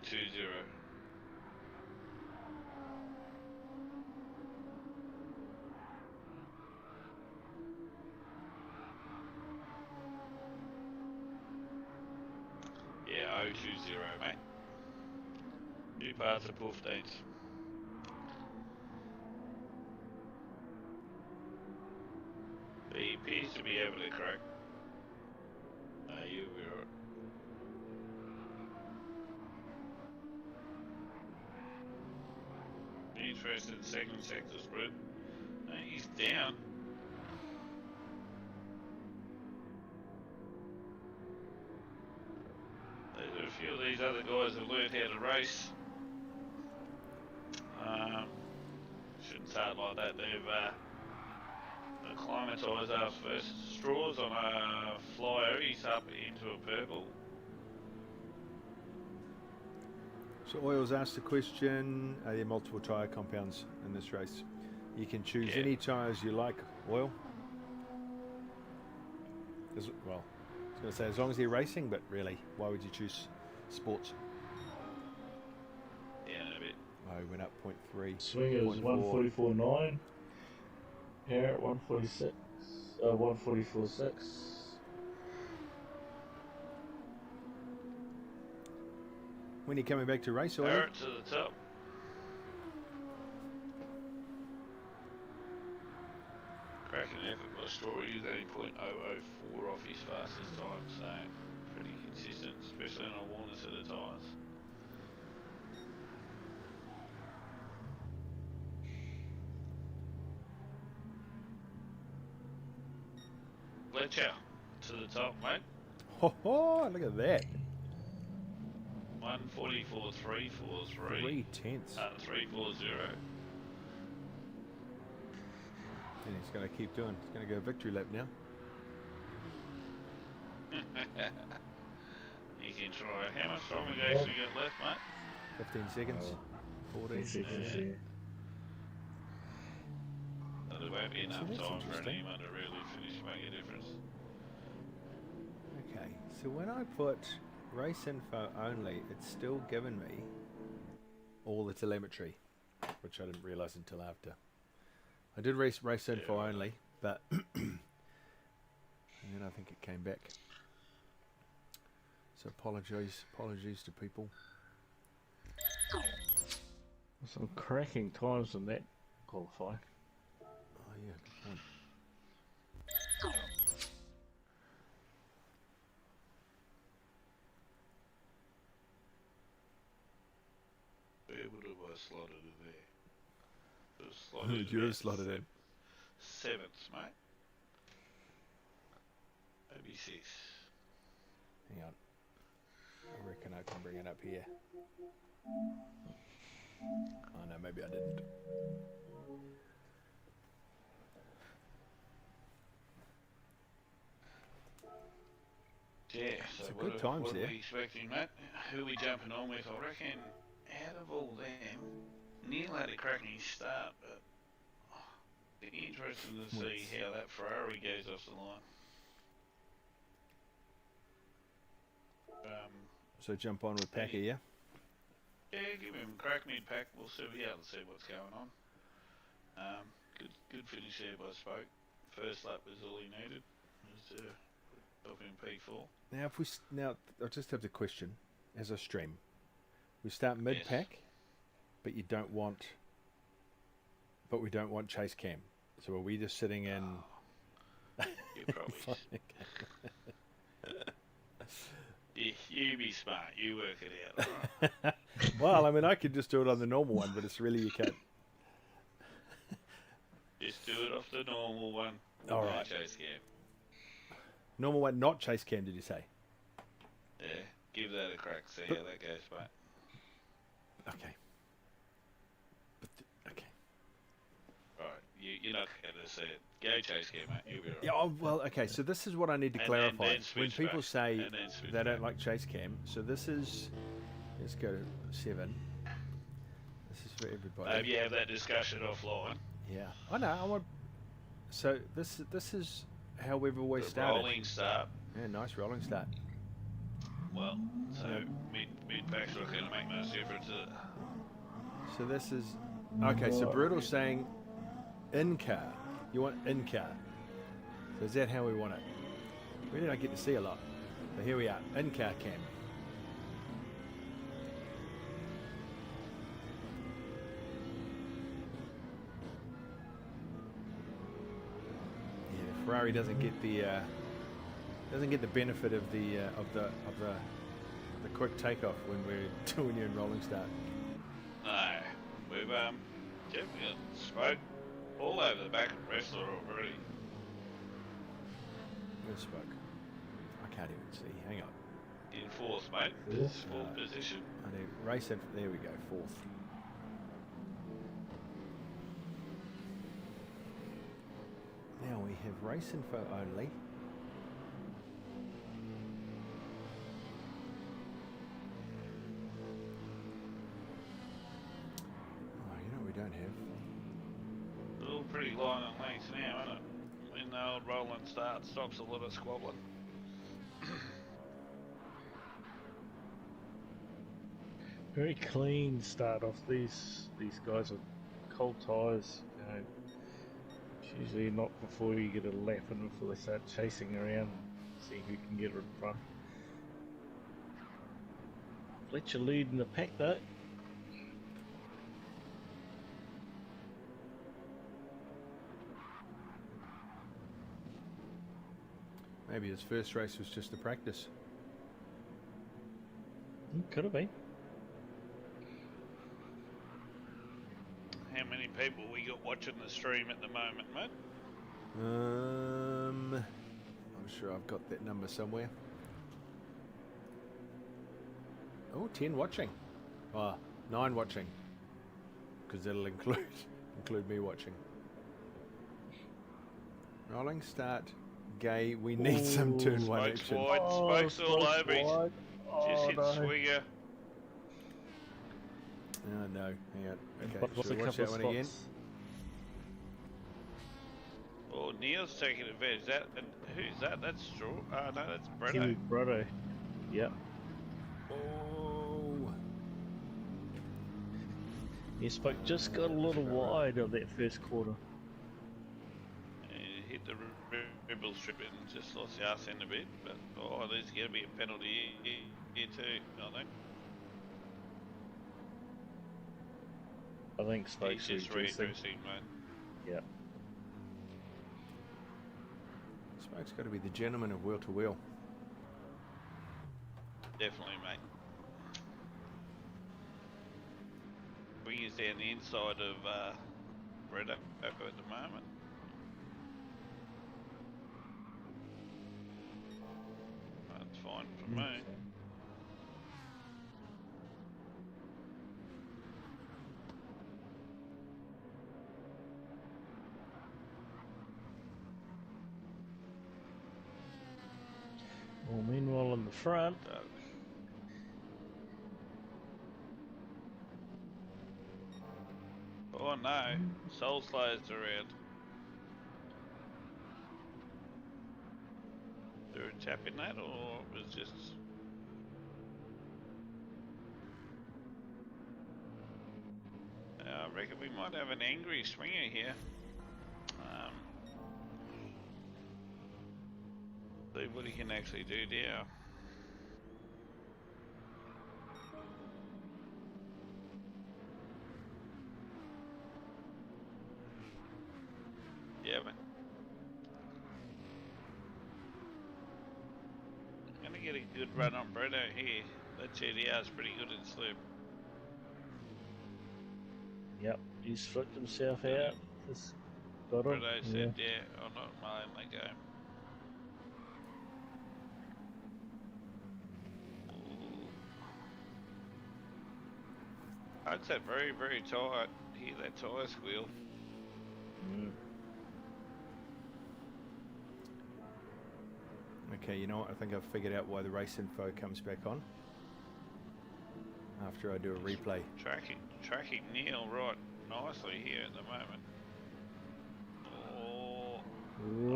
Yeah, 020, mate. 2 parts of 15. He appears to be able to crack. You'll be alright. Interested in second sector spread. He's down. There's a few of these other guys have learned how to race. Shouldn't say it like that. They've acclimatised us first. Straws on a flyer. He's up into a purple. So Oil's asked the question, are there multiple tyre compounds in this race? You can choose any tyres you like, Oil. Well, I was going to say as long as they're racing, but really, why would you choose sports? Down a bit. Oh, went up 0.3. Swingers 0.4. 144.9. Parrot 146. 144.6. When are you coming back to race, Oil? Parrot to the top. Cracking effort by Story. He's only 0.004 off his fastest time, so pretty consistent, especially on a Warner set of tyres. Fletcher to the top, mate. Ho ho, look at that. 144.343. 3/10. 340. And he's going to keep doing. He's going to go victory lap now. You can try. How much time have you actually got left, mate? 15 seconds. 14. Yeah. There won't be enough that's time for interesting. anyone to really finish and make a difference. Okay, so when I put race info only, it's still given me all the telemetry, which I didn't realise until after. I did race info right. only, but and then I think it came back. So apologies to people. Some cracking times in that qualifying. Oh yeah, good point. would have I slotted it there? Who did you have slotted in? Seventh, mate. Maybe six. Hang on. I reckon I can bring it up here. Oh no, maybe I didn't. Yeah, so Some what good times what there. are we expecting, mate? Who are we jumping on with? I reckon out of all them, Neil had a cracking start, but it'd be interesting to see how that Ferrari goes off the line. So jump on with Packer, yeah? Yeah, give him a crack mid-pack. We'll see what's going on. Good finish there by Spoke. First lap was all he needed. Was top in P4. Now, now I just have the question as a stream. We start mid-pack, but we don't want chase cam. So are we just sitting in? You probably. Yeah, you be smart. You work it out. All right. Well, I mean, I could just do it on the normal one, but it's really you can't. Just do it off the normal one. All right. Chase cam. Normal one, not chase cam. Did you say? Yeah, give that a crack. See how that goes, mate. Okay. Okay. Right, you're not going to see it. Go chase cam, mate. You'll be right. Yeah. Oh, well, okay. So this is what I need to clarify. then When switch people back, say and then switch they don't back. like chase cam, so this is. Let's go to 7. This is for everybody. Maybe have that discussion offline. Yeah. I know. I want. So this is how we've always The started. rolling start. Yeah, nice rolling start. Well, so mid-pack's not going to make much difference. So this is okay. So Brutal's saying in car. You want in car. So is that how we want it? We don't get to see a lot. So here we are, in car cam. Yeah, the Ferrari doesn't get the benefit of the quick takeoff when we're doing you in rolling start. No, we've definitely spoke all over the back of Wrestler already. Where's Spoke? I can't even see. Hang on. In fourth, mate. Fourth position. I need race it. There we go. 4th. Now we have race info only. Oh, you know what we don't have? All pretty line and length now, isn't it? When the old rolling start stops a lot of squabbling. Very clean start off. These guys are cold tyres. You know, it's usually not before you get a lap and before they start chasing around, see who can get in front. Fletcher leading the pack though. Maybe his first race was just a practice. Could have been. How many people we got watching the stream at the moment, mate? I'm sure I've got that number somewhere. Oh, 10 watching. 9 watching. Because that'll include me watching. Rolling start. Gay, we need some turn 1 Spokes action. wide, Spokes all over. Just hit no. Swigger. Oh no, hang on. Okay, What's should we a watch couple that of one again? spots? Oh, Neil's taking advantage. Who's that? That's Straw. Oh no, that's Kimmy Bretto. Brotto. Yep. Oh, Your spoke just got a little wide of that first quarter. And hit the rebel strip and just lost the arse end a bit. But there's going to be a penalty here too, I think. I think He's Spoke's just reducing. reducing, mate. Yep. Smoke's got to be the gentleman of wheel to wheel. Definitely, mate. swingers down the inside of Bredo at the moment. That's fine for me. Well, meanwhile in the front, oh no, Soul Slayers are out. Is there a tap in that, or it was just... I reckon we might have an angry swinger here. See what he can actually do now. Yeah, but gonna get a good run on Bredo here. That GDR is pretty good in slip. yep, he's flipped himself out. Just got him. Bredo said, yeah, I'm not mine, they go. Hugs that very, very tight. Hear that tyre squeal. Okay, you know what? I think I've figured out why the race info comes back on after I do a replay. Tracking Neil right nicely here at the moment.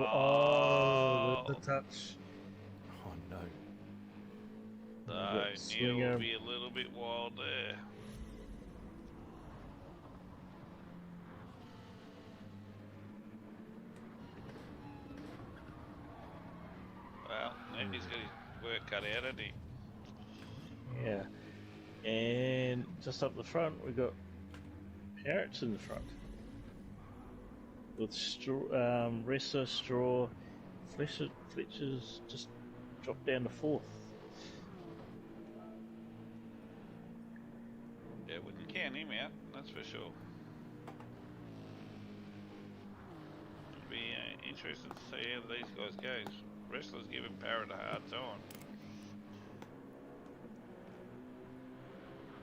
Oh, the touch. Oh no. So Neil will be a little bit wild there. Well, now he's got his work cut out, hasn't he? Yeah. And just up the front, we've got Parrots in the front. With straw, Ressa, Straw, Fletcher's just dropped down to fourth. Yeah, wouldn't count him out, that's for sure. It'll be interesting to see how these guys go. Wrestlers giving Parrot a hard time.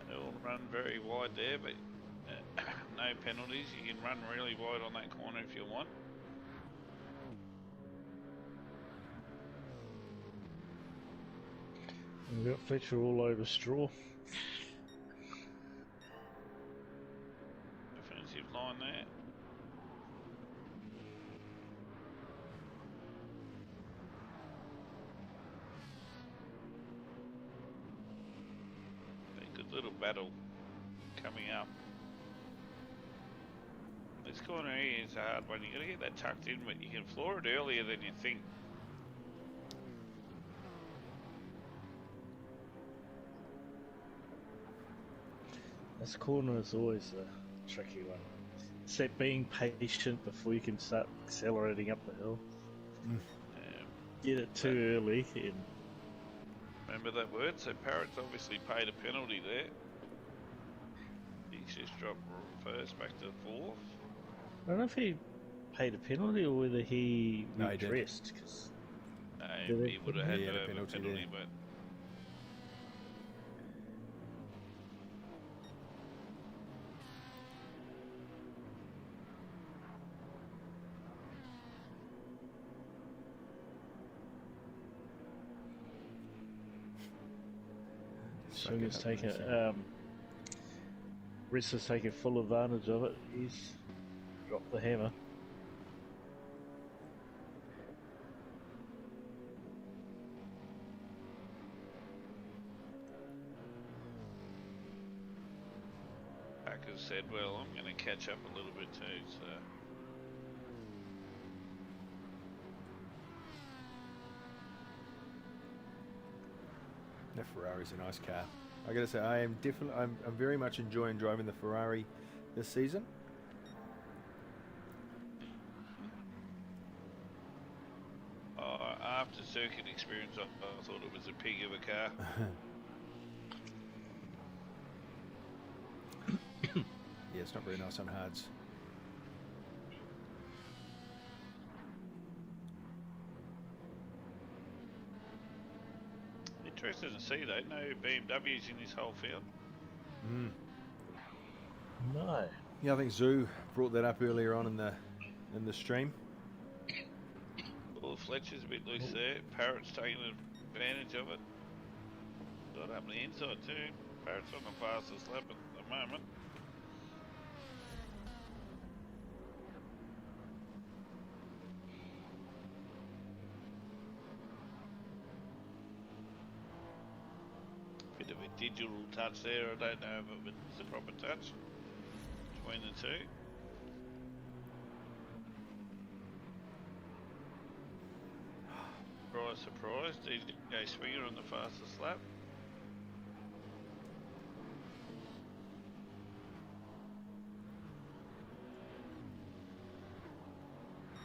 They all run very wide there, but no penalties. You can run really wide on that corner if you want. We've got Fletcher all over Straw. Defensive line there. A good little battle coming up. This corner here is a hard one. You got to get that tucked in, but you can floor it earlier than you think. This corner is always a tricky one. It's that being patient before you can start accelerating up the hill. Get it too early. And remember that word? So Parrot's obviously paid a penalty there. He's just dropped first back to fourth. I don't know if he paid a penalty or whether he No, he redressed. He would have had He to had a have a penalty penalty, there. but Swinger's taking Rissa's taking full advantage of it. He's dropped the hammer. Packers said, well, I'm going to catch up a little bit too, so... The Ferrari's a nice car. I gotta say, I'm very much enjoying driving the Ferrari this season. After circuit experience, I thought it was a pig of a car. Yeah, it's not very nice on hards. Interesting to see though, no BMWs in this whole field. No. Yeah, I think Zoo brought that up earlier on in the stream. Well, Fletcher's a bit loose there. Parrot's taking advantage of it. Got up the inside too. Parrot's on the fastest lap at the moment. Bit of a digital touch there. I don't know if it was a proper touch between the two. Surprise, DJ Swinger on the fastest lap.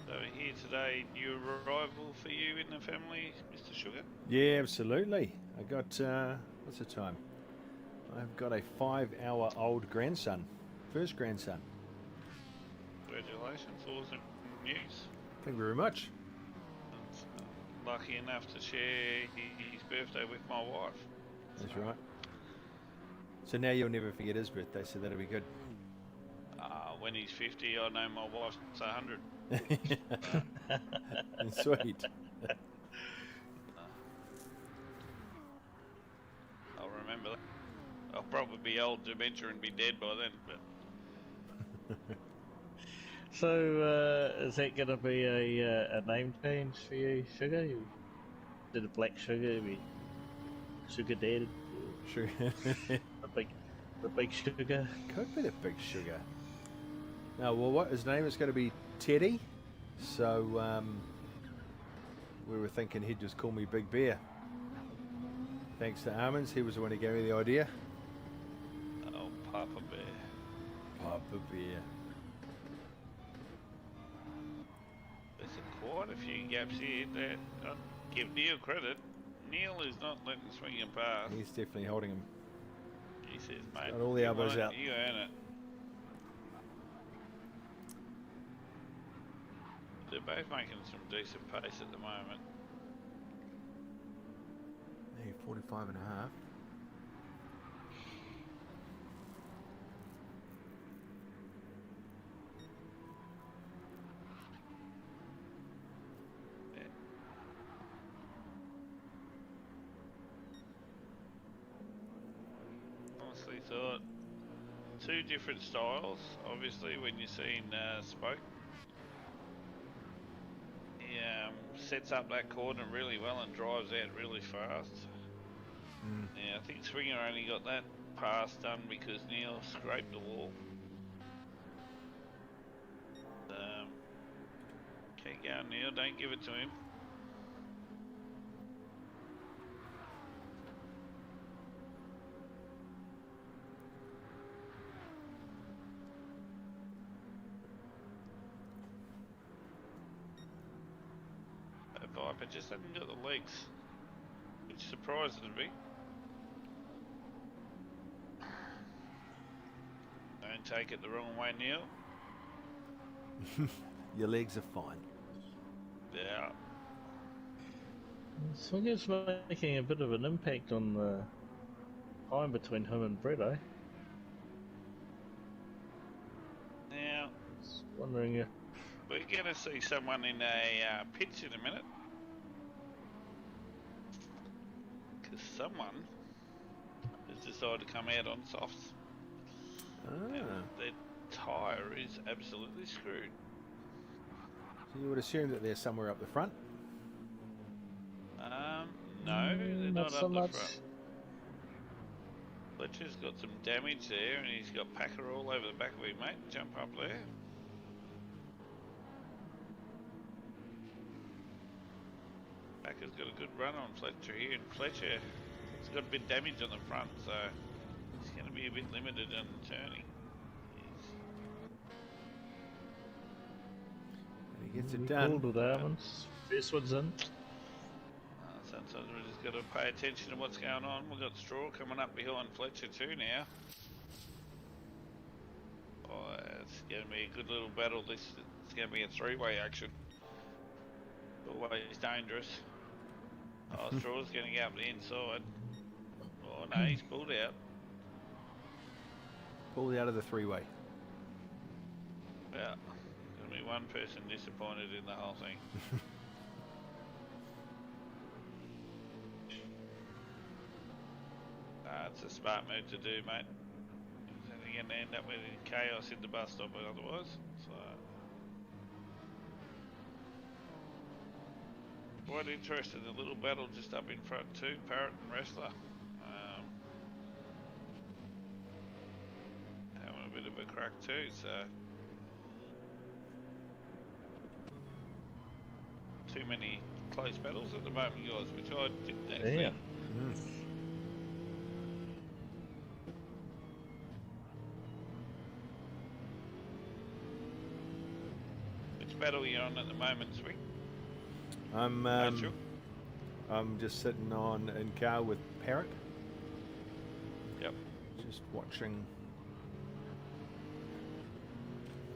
So here today, new arrival for you in the family, Mr. Sugar? Yeah, absolutely. I got, what's the time? I've got a 5-hour-old grandson. First grandson. Congratulations, awesome news. Thank you very much. Lucky enough to share his birthday with my wife. That's right. So now you'll never forget his birthday, so that'll be good. When he's 50, I know my wife's 100. Sweet. I'll remember that. I'll probably be old, dementia, and be dead by then. But So, is that going to be a name change for you, Sugar? You did a black sugar, be Sugardads, Sure. the big sugar. Could be the big sugar. Now, well, what his name is going to be Teddy. So we were thinking he'd just call me Big Bear. Thanks to Armin's, he was the one who gave me the idea. oh, Papa Bear. Papa Bear. There's quite a few gaps here that I'll give Neil credit. Neil is not letting swing him past. He's definitely holding him. He says, mate, Got all the you elbows want it, out. You earn it. They're both making some decent pace at the moment. Hey, 45 and a half. Honestly thought two different styles. Obviously, when you're seeing Spoke, he sets up that corner really well and drives out really fast. Yeah, I think Swinger only got that pass done because Neil scraped the wall. Keep going, Neil. Don't give it to him. Viper just hasn't got the legs, which surprises me. Don't take it the wrong way, Neil. Your legs are fine. Yeah. Swinger's making a bit of an impact on the time between him and Bretto. Now, Just wondering if we're going to see someone in a pitch in a minute. Because someone has decided to come out on softs. And their tyre is absolutely screwed. So you would assume that they're somewhere up the front? No, they're not not so up the much. front. Fletcher's got some damage there, and he's got Packer all over the back of him, mate. Jump up there. Packer's got a good run on Fletcher here, and Fletcher has got a bit of damage on the front, so he's going to be a bit limited in turning. And he gets it we done. called with Armin's. First one's in. Sometimes we just got to pay attention to what's going on. We've got Straw coming up behind Fletcher too now. Oh, it's going to be a good little battle. It's going to be a three-way action. Always dangerous. Oh, Straw's going to go up the inside. Oh no, he's pulled out. Pulled out of the three-way. Yeah, there's going to be one person disappointed in the whole thing. It's a smart move to do, mate. You're going to end up with chaos in the bus stop otherwise. So, quite interested. A little battle just up in front too, Parrot and Wrestler. Having a bit of a crack too, so too many close battles at the moment, guys, which I didn't actually. Yeah. Which battle are you on at the moment, Swing? I'm just sitting on in car with Parrot. Yep. Just watching.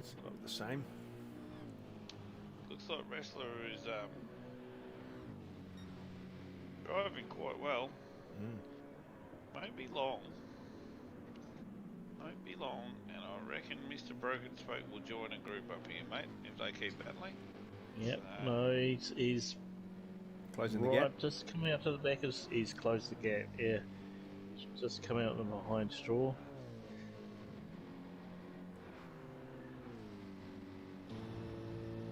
It's not the same. Looks like Wrestler is driving quite well. Won't be long. Won't be long, and I reckon Mr. Broken Spoke will join a group up here, mate, if they keep battling. Yep. No, he's Closing right, the gap. just coming up to the back. He's closed the gap. Yeah. Just coming out from behind Straw.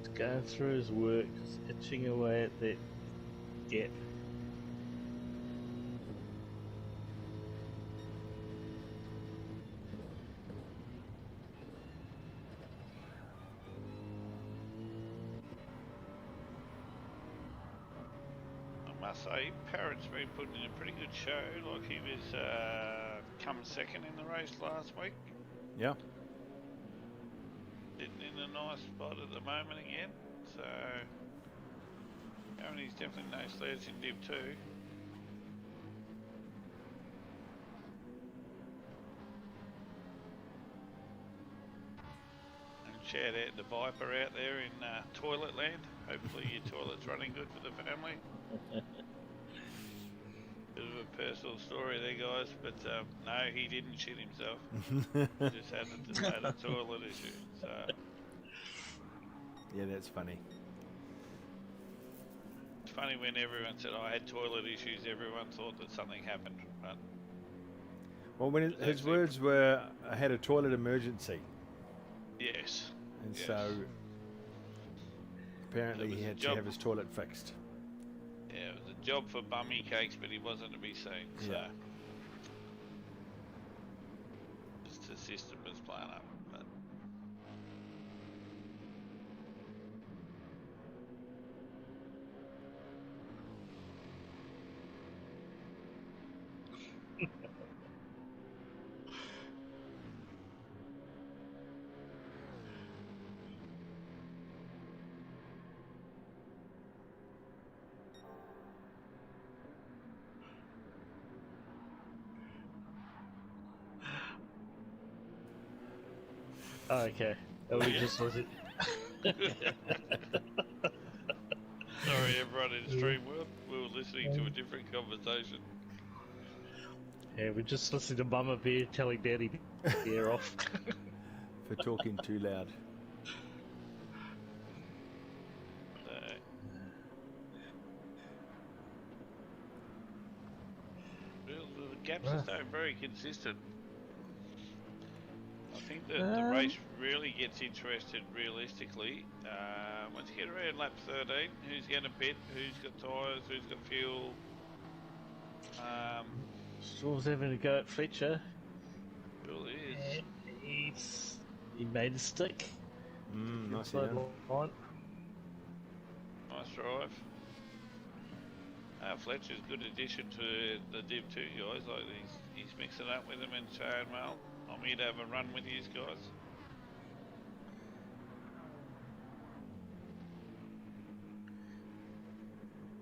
He's going through his work, just itching away at that gap. I must say, Parrot's been putting in a pretty good show. Like he was come second in the race last week. Yeah. Sitting in a nice spot at the moment again. So, he's definitely no slouch in Div 2. And shout out to Viper out there in toilet land. Hopefully your toilet's running good for the family. Bit of a personal story there, guys, but no, he didn't shit himself. He just had a toilet issue. So. Yeah, that's funny. It's funny when everyone said I had toilet issues, everyone thought that something happened. But Well, when his words were, "I had a toilet emergency," yes, and yes. so apparently It was he a had to job. have his toilet fixed. Yeah, it was a job for bummy cakes, but he wasn't to be seen. So Yeah. just the system was playing up. But Oh, okay. Are we just listening? sorry, everyone in stream world, we were listening to a different conversation. Yeah, we're just listening to Mama Bear telling Daddy Bear off. For talking too loud. The gaps are staying very consistent. I think that the race really gets interested realistically once you get around lap 13. Who's going to pit? Who's got tyres? Who's got fuel? Straw's having a go at Fletcher. Really is. He made a stick. Nice Inside line. Nice drive. Fletcher's a good addition to the Div 2 guys. Like he's mixing up with them and saying, well, I'm here to have a run with you guys.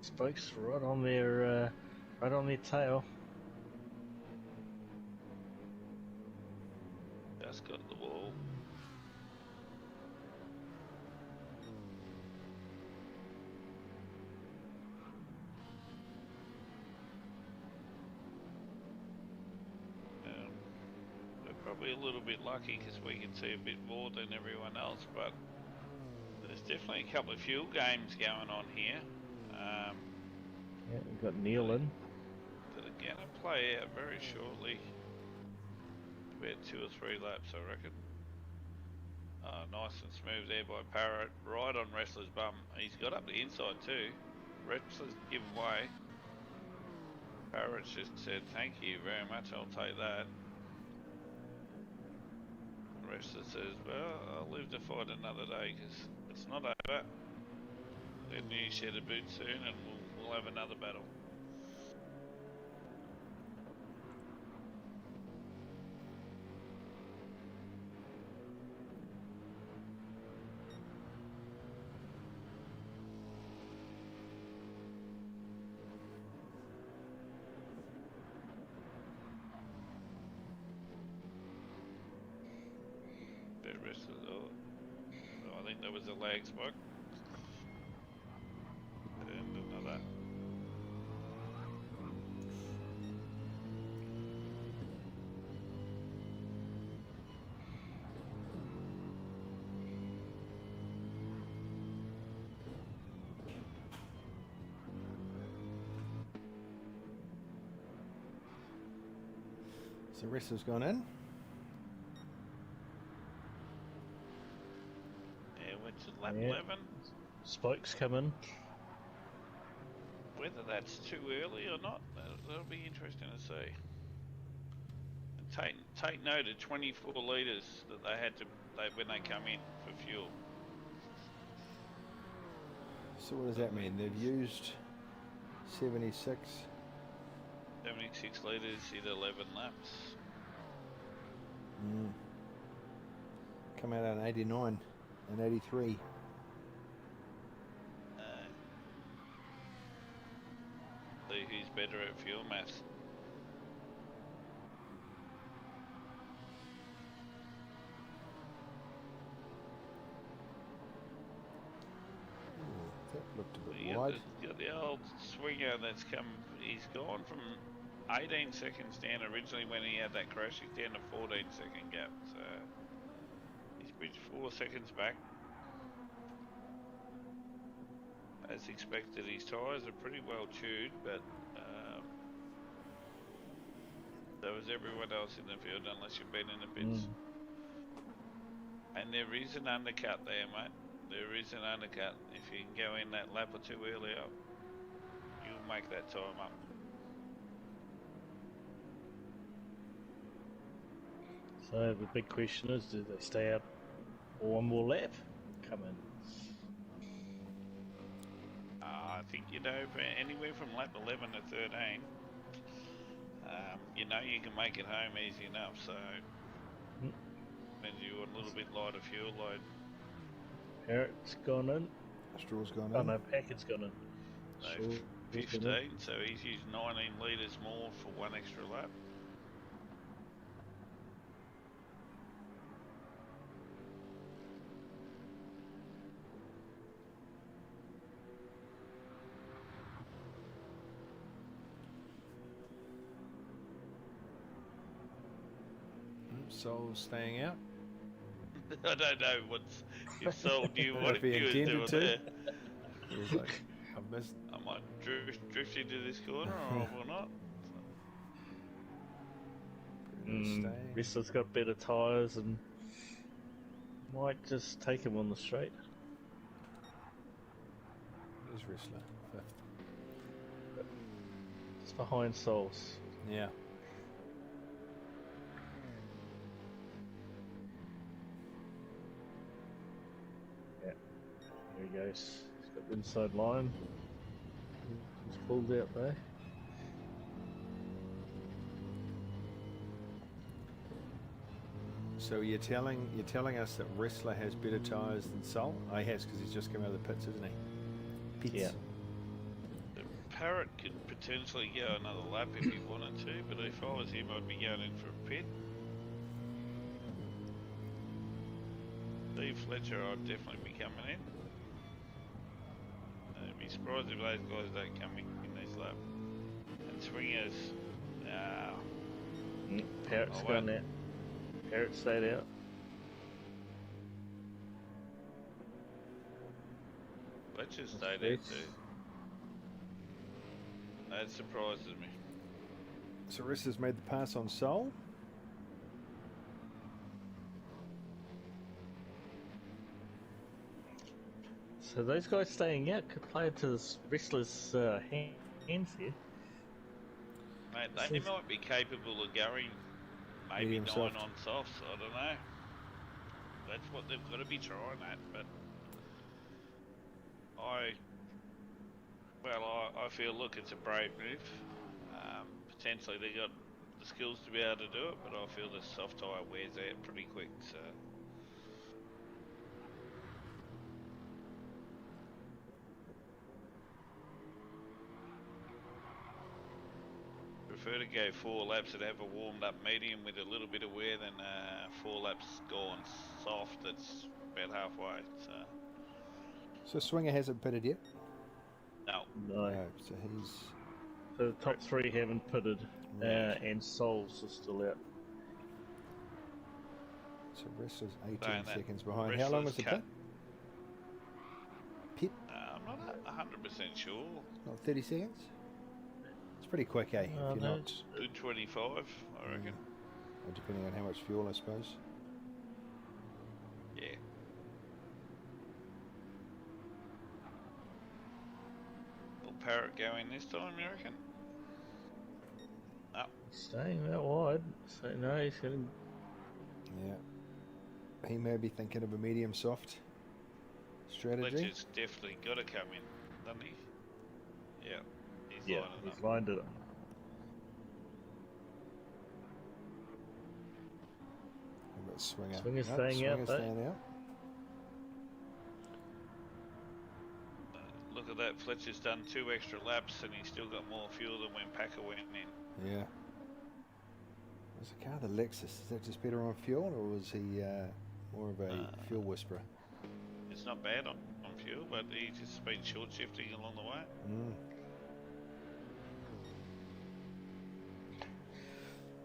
Spokes right on their tail. Just got the wall. probably a little bit lucky because we can see a bit more than everyone else, but there's definitely a couple of fuel games going on here. Yeah, we've got Neil in. That are going to play out very shortly. About 2 or 3 laps, I reckon. Nice and smooth there by Parrot, right on Wrestler's bum. He's got up the inside too. Wrestler's given way. Parrot's just said, thank you very much, I'll take that. Wrestler says, well, I'll live to fight another day because it's not over. Get a new set of boots soon and we'll have another battle. I think that was a lag spike. And another. So Wrestler's gone in. Lap Yeah. 11. Spike's coming. Whether that's too early or not, that'll be interesting to see. And take note of 24 litres that they had to when they come in for fuel. So what does that mean? They've used 76. 76 litres in 11 laps. Come out on 89 and 83. See who's better at fuel maths. That looked a bit You wide. got the old swinger that's come. He's gone from 18 seconds down originally when he had that crash. He's down to 14-second gap. So he's bridged 4 seconds back. As expected, his tyres are pretty well chewed, but so was everyone else in the field, unless you've been in the pits. And there is an undercut there, mate. There is an undercut. If you can go in that lap or two earlier, you'll make that time up. So the big question is, do they stay out for one more lap? Come in. I think, for anywhere from lap 11 to 13, you can make it home easy enough, so means you want a little bit lighter fuel load. Parrot's gone in. Straw's gone Oh in. no, Packard's gone in. So Sure. 15, so he's used 19 litres more for one extra lap. Soul's staying out. I don't know what's if Sol knew what If he he was intended doing to. there. He was like, I've missed. I might drift into this corner or will not. Staying. Wrestler's got better tyres and might just take him on the straight. There's Wrestler, 5th. It's behind Souls. Yeah. There he goes. He's got the inside line. He's pulled out there. So you're telling us that Wrestler has better tyres than Soul? Oh, he has, because he's just come out of the pits, isn't he? Pits. Yeah. The Parrot could potentially go another lap if he wanted to, but if I was him, I'd be going in for a pit. Steve Fletcher, I'd definitely be coming in. I'd be surprised if those guys don't come in this lap. And Swingers, Parrot's gone out. Parrot stayed out. Fletcher stayed out Fletch. too. That surprises me. Sarissa's made the pass on Sol. So those guys staying out could play into this wrestler's hands here. Mate, they might be capable of going maybe Medium 9 soft. on softs, I don't know. That's what they've got to be trying at, but I feel, look, it's a brave move. Potentially they got the skills to be able to do it, but I feel the soft tire wears out pretty quick, so. Prefer to go 4 laps and have a warmed up medium with a little bit of wear than 4 laps gone soft that's about halfway, so. So Swinger hasn't pitted yet. No. No. No, so he's So the top 3 haven't pitted, Right. and Souls is still out. so Wrestler's 18 Saying that seconds behind. How long was the Wrestler's pit? Pit? I'm not 100% sure. Not 30 seconds? It's pretty quick, eh? If you're no, not, Good 25, I reckon. or depending on how much fuel, I suppose. Yeah. Will Parrot go in this time, you reckon? No. Staying that wide, so no, he's getting. Yeah. He may be thinking of a medium soft strategy. Fletcher's definitely got to come in, doesn't he? Yeah. He's Yeah, lining he's up. lined it up. How about Swinger? Swinger's No, staying out, Swinger's though. staying out. Look at that, Fletcher's done 2 extra laps and he's still got more fuel than when Packer went in. Yeah. Was the car the Lexus? Is that just better on fuel, or was he more of a fuel whisperer? It's not bad on fuel, but he's just been short shifting along the way. Mm.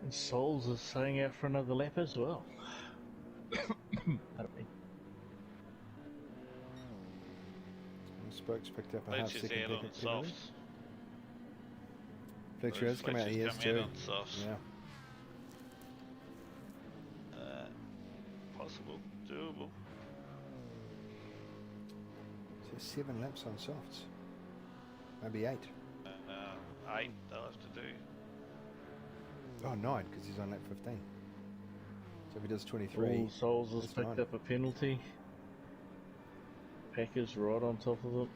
And Souls is staying out for another lap as well. Pardon me. Spokes picked up a half Fletcher's second out on penalty. penalty. softs. Fletcher has come out, he has Fletcher's too. come out on softs. Yeah. Possible, doable. So 7 laps on softs. Maybe 8. 8 they'll have to do. Oh, 9, because he's on lap 15. So if he does 23, All Souls has that's picked fine. up a penalty. Packer's right on top of them.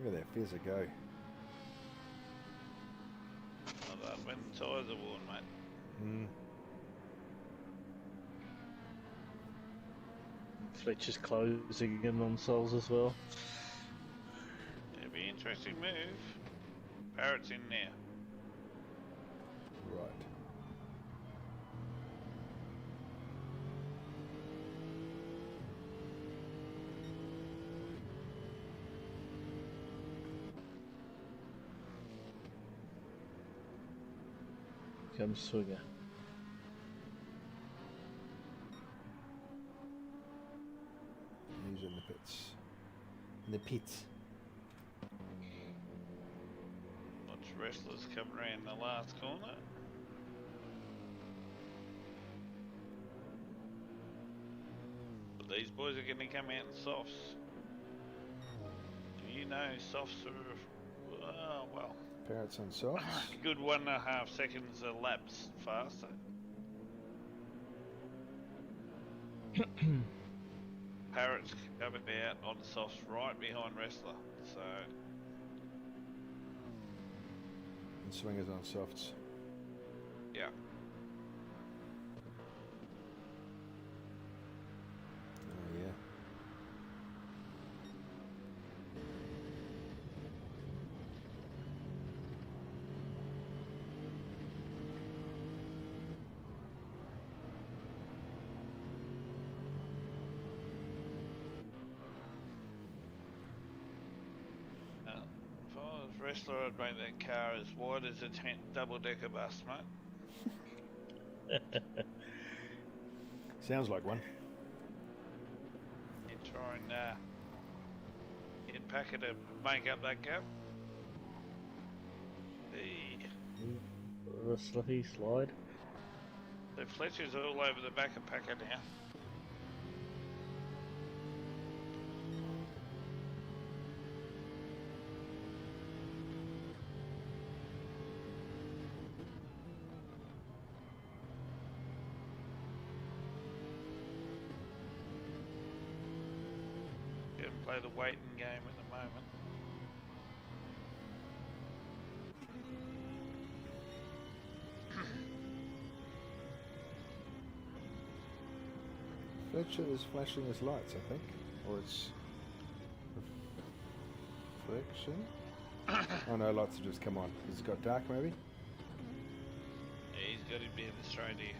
Look at that Fezzer go. Not bad when the tyres are worn, mate. Mm. Fletcher's closing in on Souls as well. It'll be an interesting move. Parrot's in there. Right. Comes Swinger. He's in the pits. In the pits. Watch wrestlers come around the last corner. But these boys are going to come out in softs. You know, softs are, well, Parrots on softs. a good 1.5 seconds a lapse faster. Parrot's coming out on softs right behind wrestler, so And Swingers on softs. yeah. Oh, yeah. If I was Wrestler, I'd make that car as wide as a double-decker bus, mate. Sounds like one. And try and get Packer to make up that gap. The slippy slide. So Fletcher's all over the back of Packer now. Gonna play the waiting game at the moment. Fletcher is flashing his lights, I think, or it's reflection. Oh no, lights have just come on. Has it got dark, maybe? Yeah, he's got him down the straight here.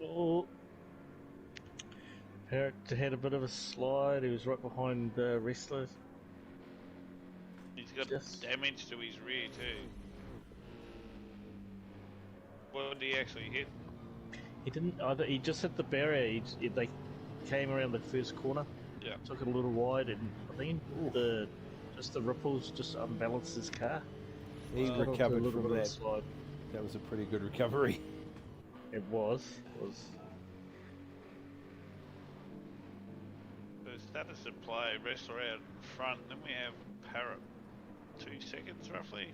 Oh. Parrot had a bit of a slide. He was right behind Wrestler. He's got damage to his rear too. What did he actually hit? He didn't. He just hit the barrier. They came around the first corner. Yeah. Took it a little wide, and I think the ripples just unbalanced his car. He Got onto a recovered little from bit of a that. slide. That was a pretty good recovery. It was. So status of play, Wrestler out in front, then we have Parrot 2 seconds roughly.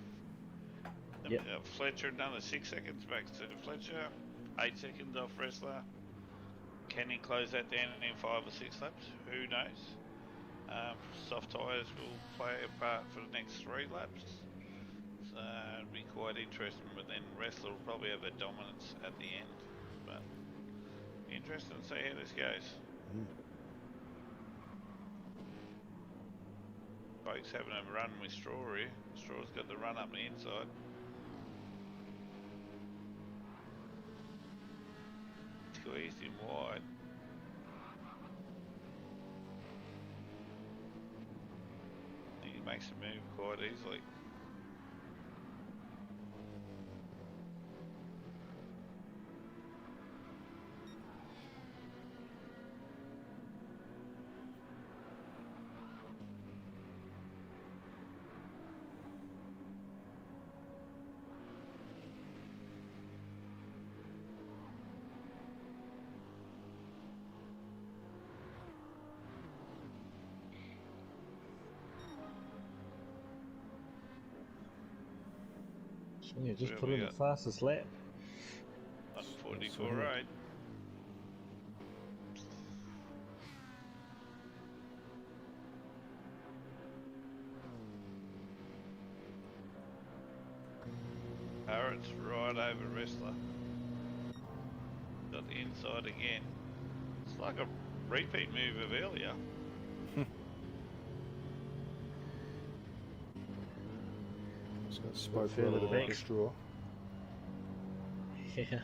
Then Yep. we have Fletcher another 6 seconds back to Fletcher, 8 seconds off Wrestler. Can he close that down in 5 or 6 laps? Who knows? Soft tyres will play a part for the next 3 laps. So it'll be quite interesting, but then Wrestler will probably have a dominance at the end. But interesting to see how this goes. Folks having a run with Straw here. Straw's got the run up the inside. Squeezed him wide. I think he makes the move quite easily. Yeah, just Where put we in the got? fastest lap. 144.8. Parrot's right over Wrestler. Got the inside again. It's like a repeat move of earlier. It's got spoke Further a little bit back. of Straw. Yeah.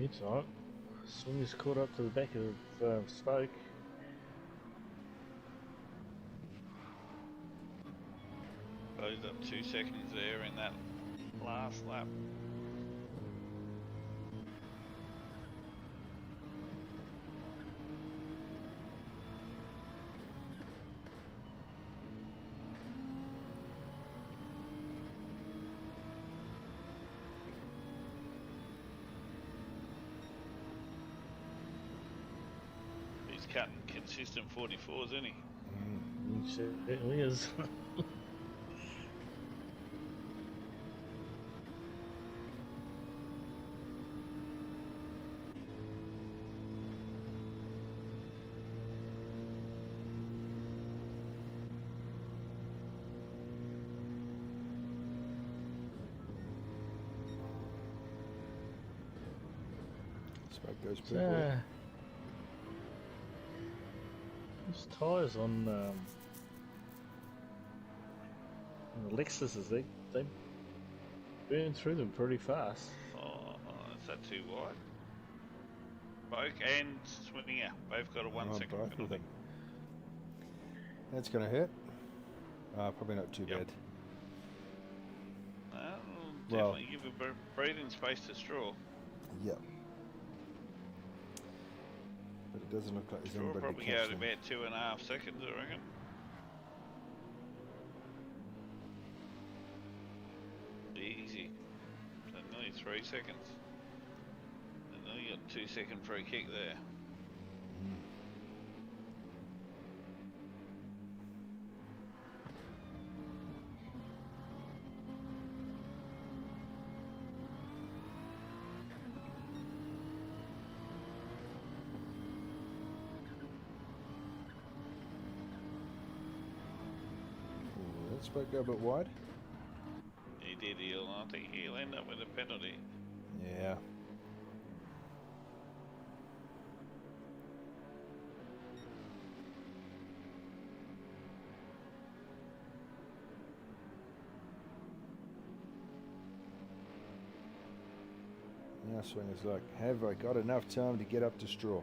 It's alright. Swing is caught up to the back of Spoke. Closed up 2 seconds there in that last lap. He's cutting consistent 44s, isn't he? He certainly is. Smoke goes purple. These tyres on the Lexuses, they burn through them pretty fast. Oh, is that too wide? Boke and Swinger both got a 1 second both of penalty. them. That's going to hurt. Probably not too bad. Definitely give a breathing space to Straw. Yep. But it doesn't look like there's Straw anybody probably to go catch at them. about 2.5 seconds, I reckon. Easy. So nearly 3 seconds. And then you got 2 second free kick there. That spoke go a bit wide. He did. I think he'll end up with a penalty. Yeah. Now Swinger's like, have I got enough time to get up to Straw?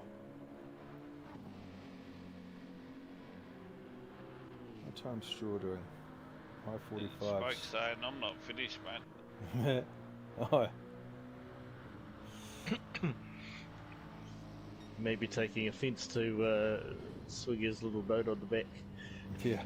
What time's Straw doing? High 45. Spoke saying, I'm not finished, mate. Oh, Maybe taking offence to Swiggy's little note on the back. yeah.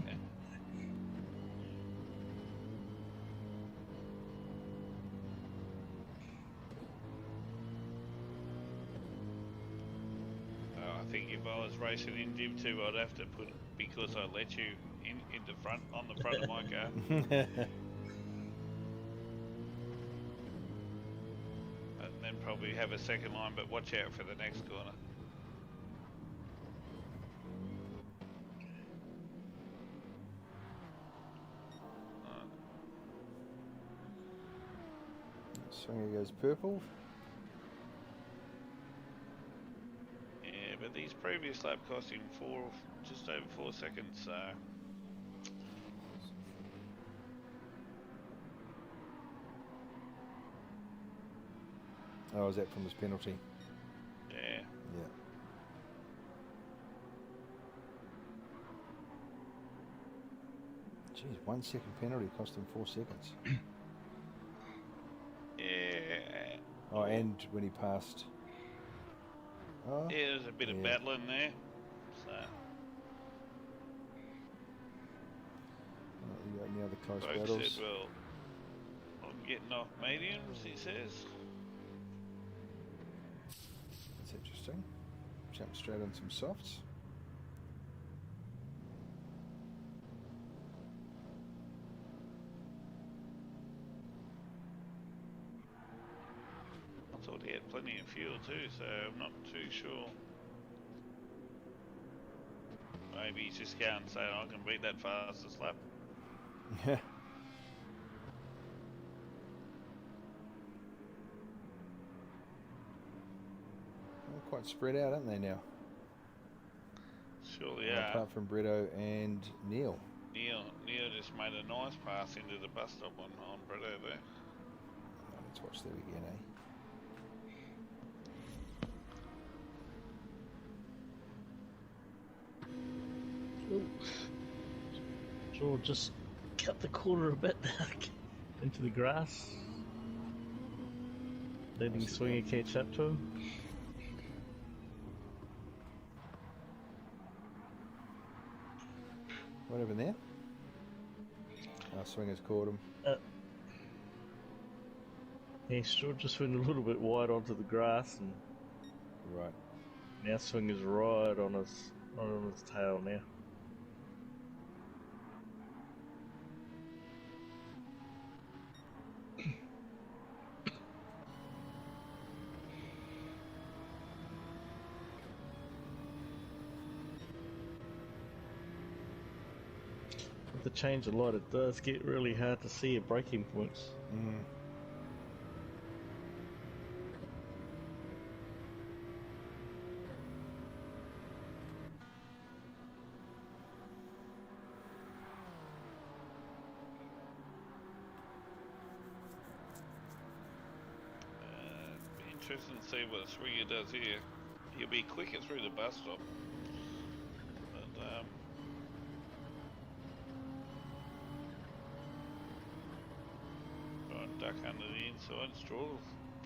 I think if I was racing in Div 2, I'd have to put, because I let you in the front, on the front of my car. And then probably have a second line, but watch out for the next corner. Swinger goes purple. Yeah, but these previous lap cost him just over 4 seconds, so... Oh, is that from his penalty? Yeah. Yeah. Geez, 1 second penalty cost him 4 seconds. Yeah. Oh, and when he passed. Oh, Yeah, there's a bit of battling there, so... You got any other close Folks battles? said, well, I'm getting off mediums, he says. That's interesting. Jump straight on some softs. I thought he had plenty of fuel too, so I'm not too sure. Maybe he's just going and saying, I can beat that fastest lap. Yeah. They're quite spread out, aren't they now? Surely are. Apart from Brito and Neil. Neil just made a nice pass into the bus stop on Brito there. Let's watch that again, eh? Sure, just cut the corner a bit into the grass. Letting Swinger catch up to him. What happened there? Swinger's caught him. Yeah, sure, just went a little bit wide onto the grass, and Right. now Swinger's right on his tail now. With the change of light, it does get really hard to see at braking points. interested to see what Swinger does here. He'll be quicker through the bus stop. But, try and duck under the inside. Straw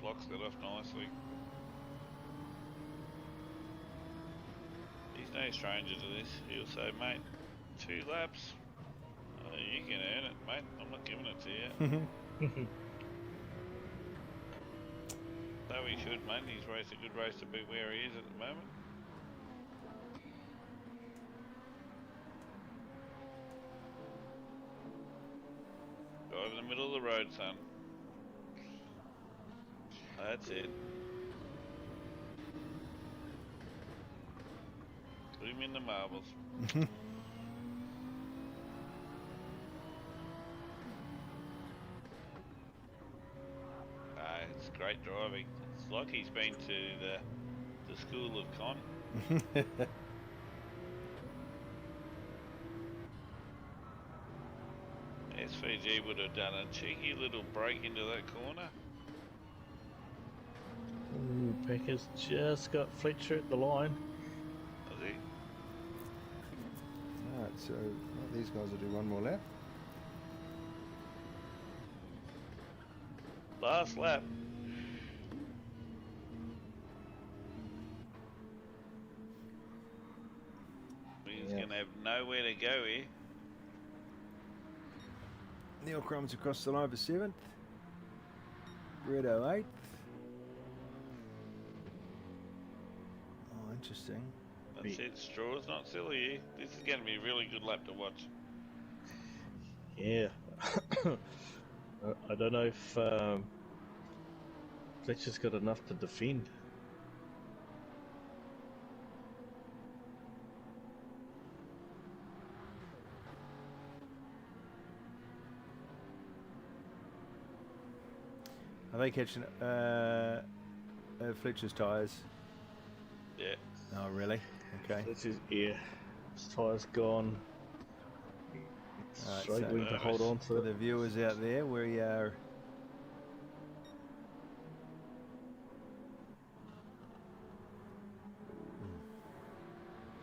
blocks that off nicely. He's no stranger to this. He'll say, mate, 2 laps. You can earn it, mate. I'm not giving it to you. No, he should, mate. He's raced a good race to be where he is at the moment. Drive in the middle of the road, son. That's it. Put him in the marbles. It's great driving. It's like he's been to the school of con. SVG would have done a cheeky little break into that corner. Ooh, Pecker's just got Fletcher at the line. Has he? Alright, so these guys will do one more lap. Last lap. He's going to have nowhere to go here. Neil Crumb's across the line for 7th. Bretto 8th. Oh, interesting. That's it. Straw's not silly here. This is going to be a really good lap to watch. Yeah. I don't know if Fletcher's got enough to defend. Are they catching Fletcher's tyres? Yeah. Oh, really? Okay. Fletcher's, yeah, his tyre's gone. Alright, Struggling so to hold on for to the it. viewers out there, we are.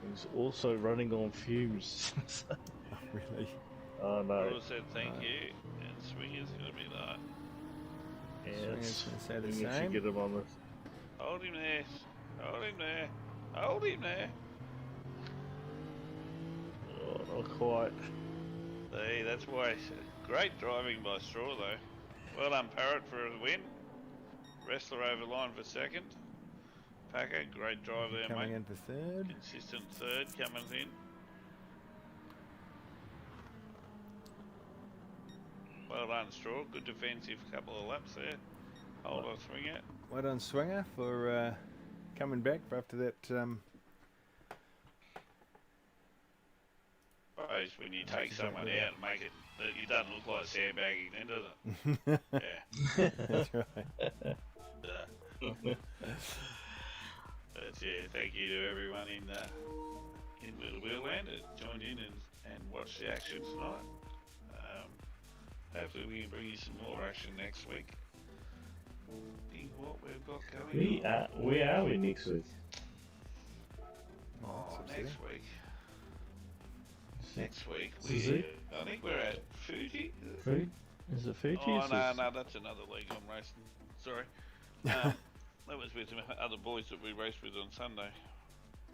He's also running on fumes. Oh, really? Oh no. Straw said thank you, and Swinger's going to be like, Yeah, Swinger's gonna say the we same. should get him on this. hold him there, hold him there, hold him there. Oh, not quite. See, that's why. Great driving by Straw though. Well done, Parrot, for a win. Wrestler over line for 2nd. Packer, great drive there, Coming mate. in for 3rd. Consistent 3rd coming in. Well done, Straw. Good defensive couple of laps there. Hold on, Swinger. Well done, Swinger, for coming back after that. Suppose when you take someone out and make it, it doesn't look like sandbagging then, does it? Yeah. That's right. But yeah, thank you to everyone in Little Wheelland that joined in and watched the action tonight. Hopefully we can bring you some more action next week. See what we've got going on. Where are we next week? Oh, That's next upsetting. week. Next week, Suzuki? I think we're at Fuji. Food? Is it Fuji? Oh, no, that's another league I'm racing. Sorry. That was with some other boys that we raced with on Sunday.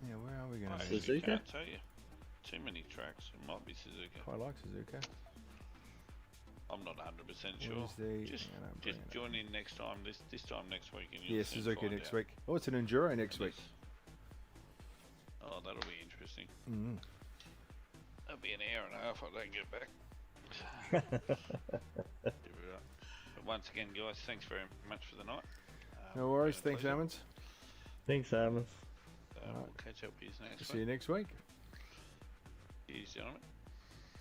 Yeah, where are we going I to actually Suzuka? can't tell you. Too many tracks. It might be Suzuka. Quite like Suzuka. I'm not 100% sure. Where's the- Just yeah, no, bring it up. join in next time. This time next week, and you'll Yeah, soon Suzuka find next out. week. Oh, it's an Enduro next week. Oh, that'll be interesting. Mm. That'll be an hour and a half. I don't get back. But once again, guys, thanks very much for the night. No worries. Been a Thanks, pleasure. Almonds. Thanks, Armin. We'll catch up with you next See you week. next week. Cheers, gentlemen.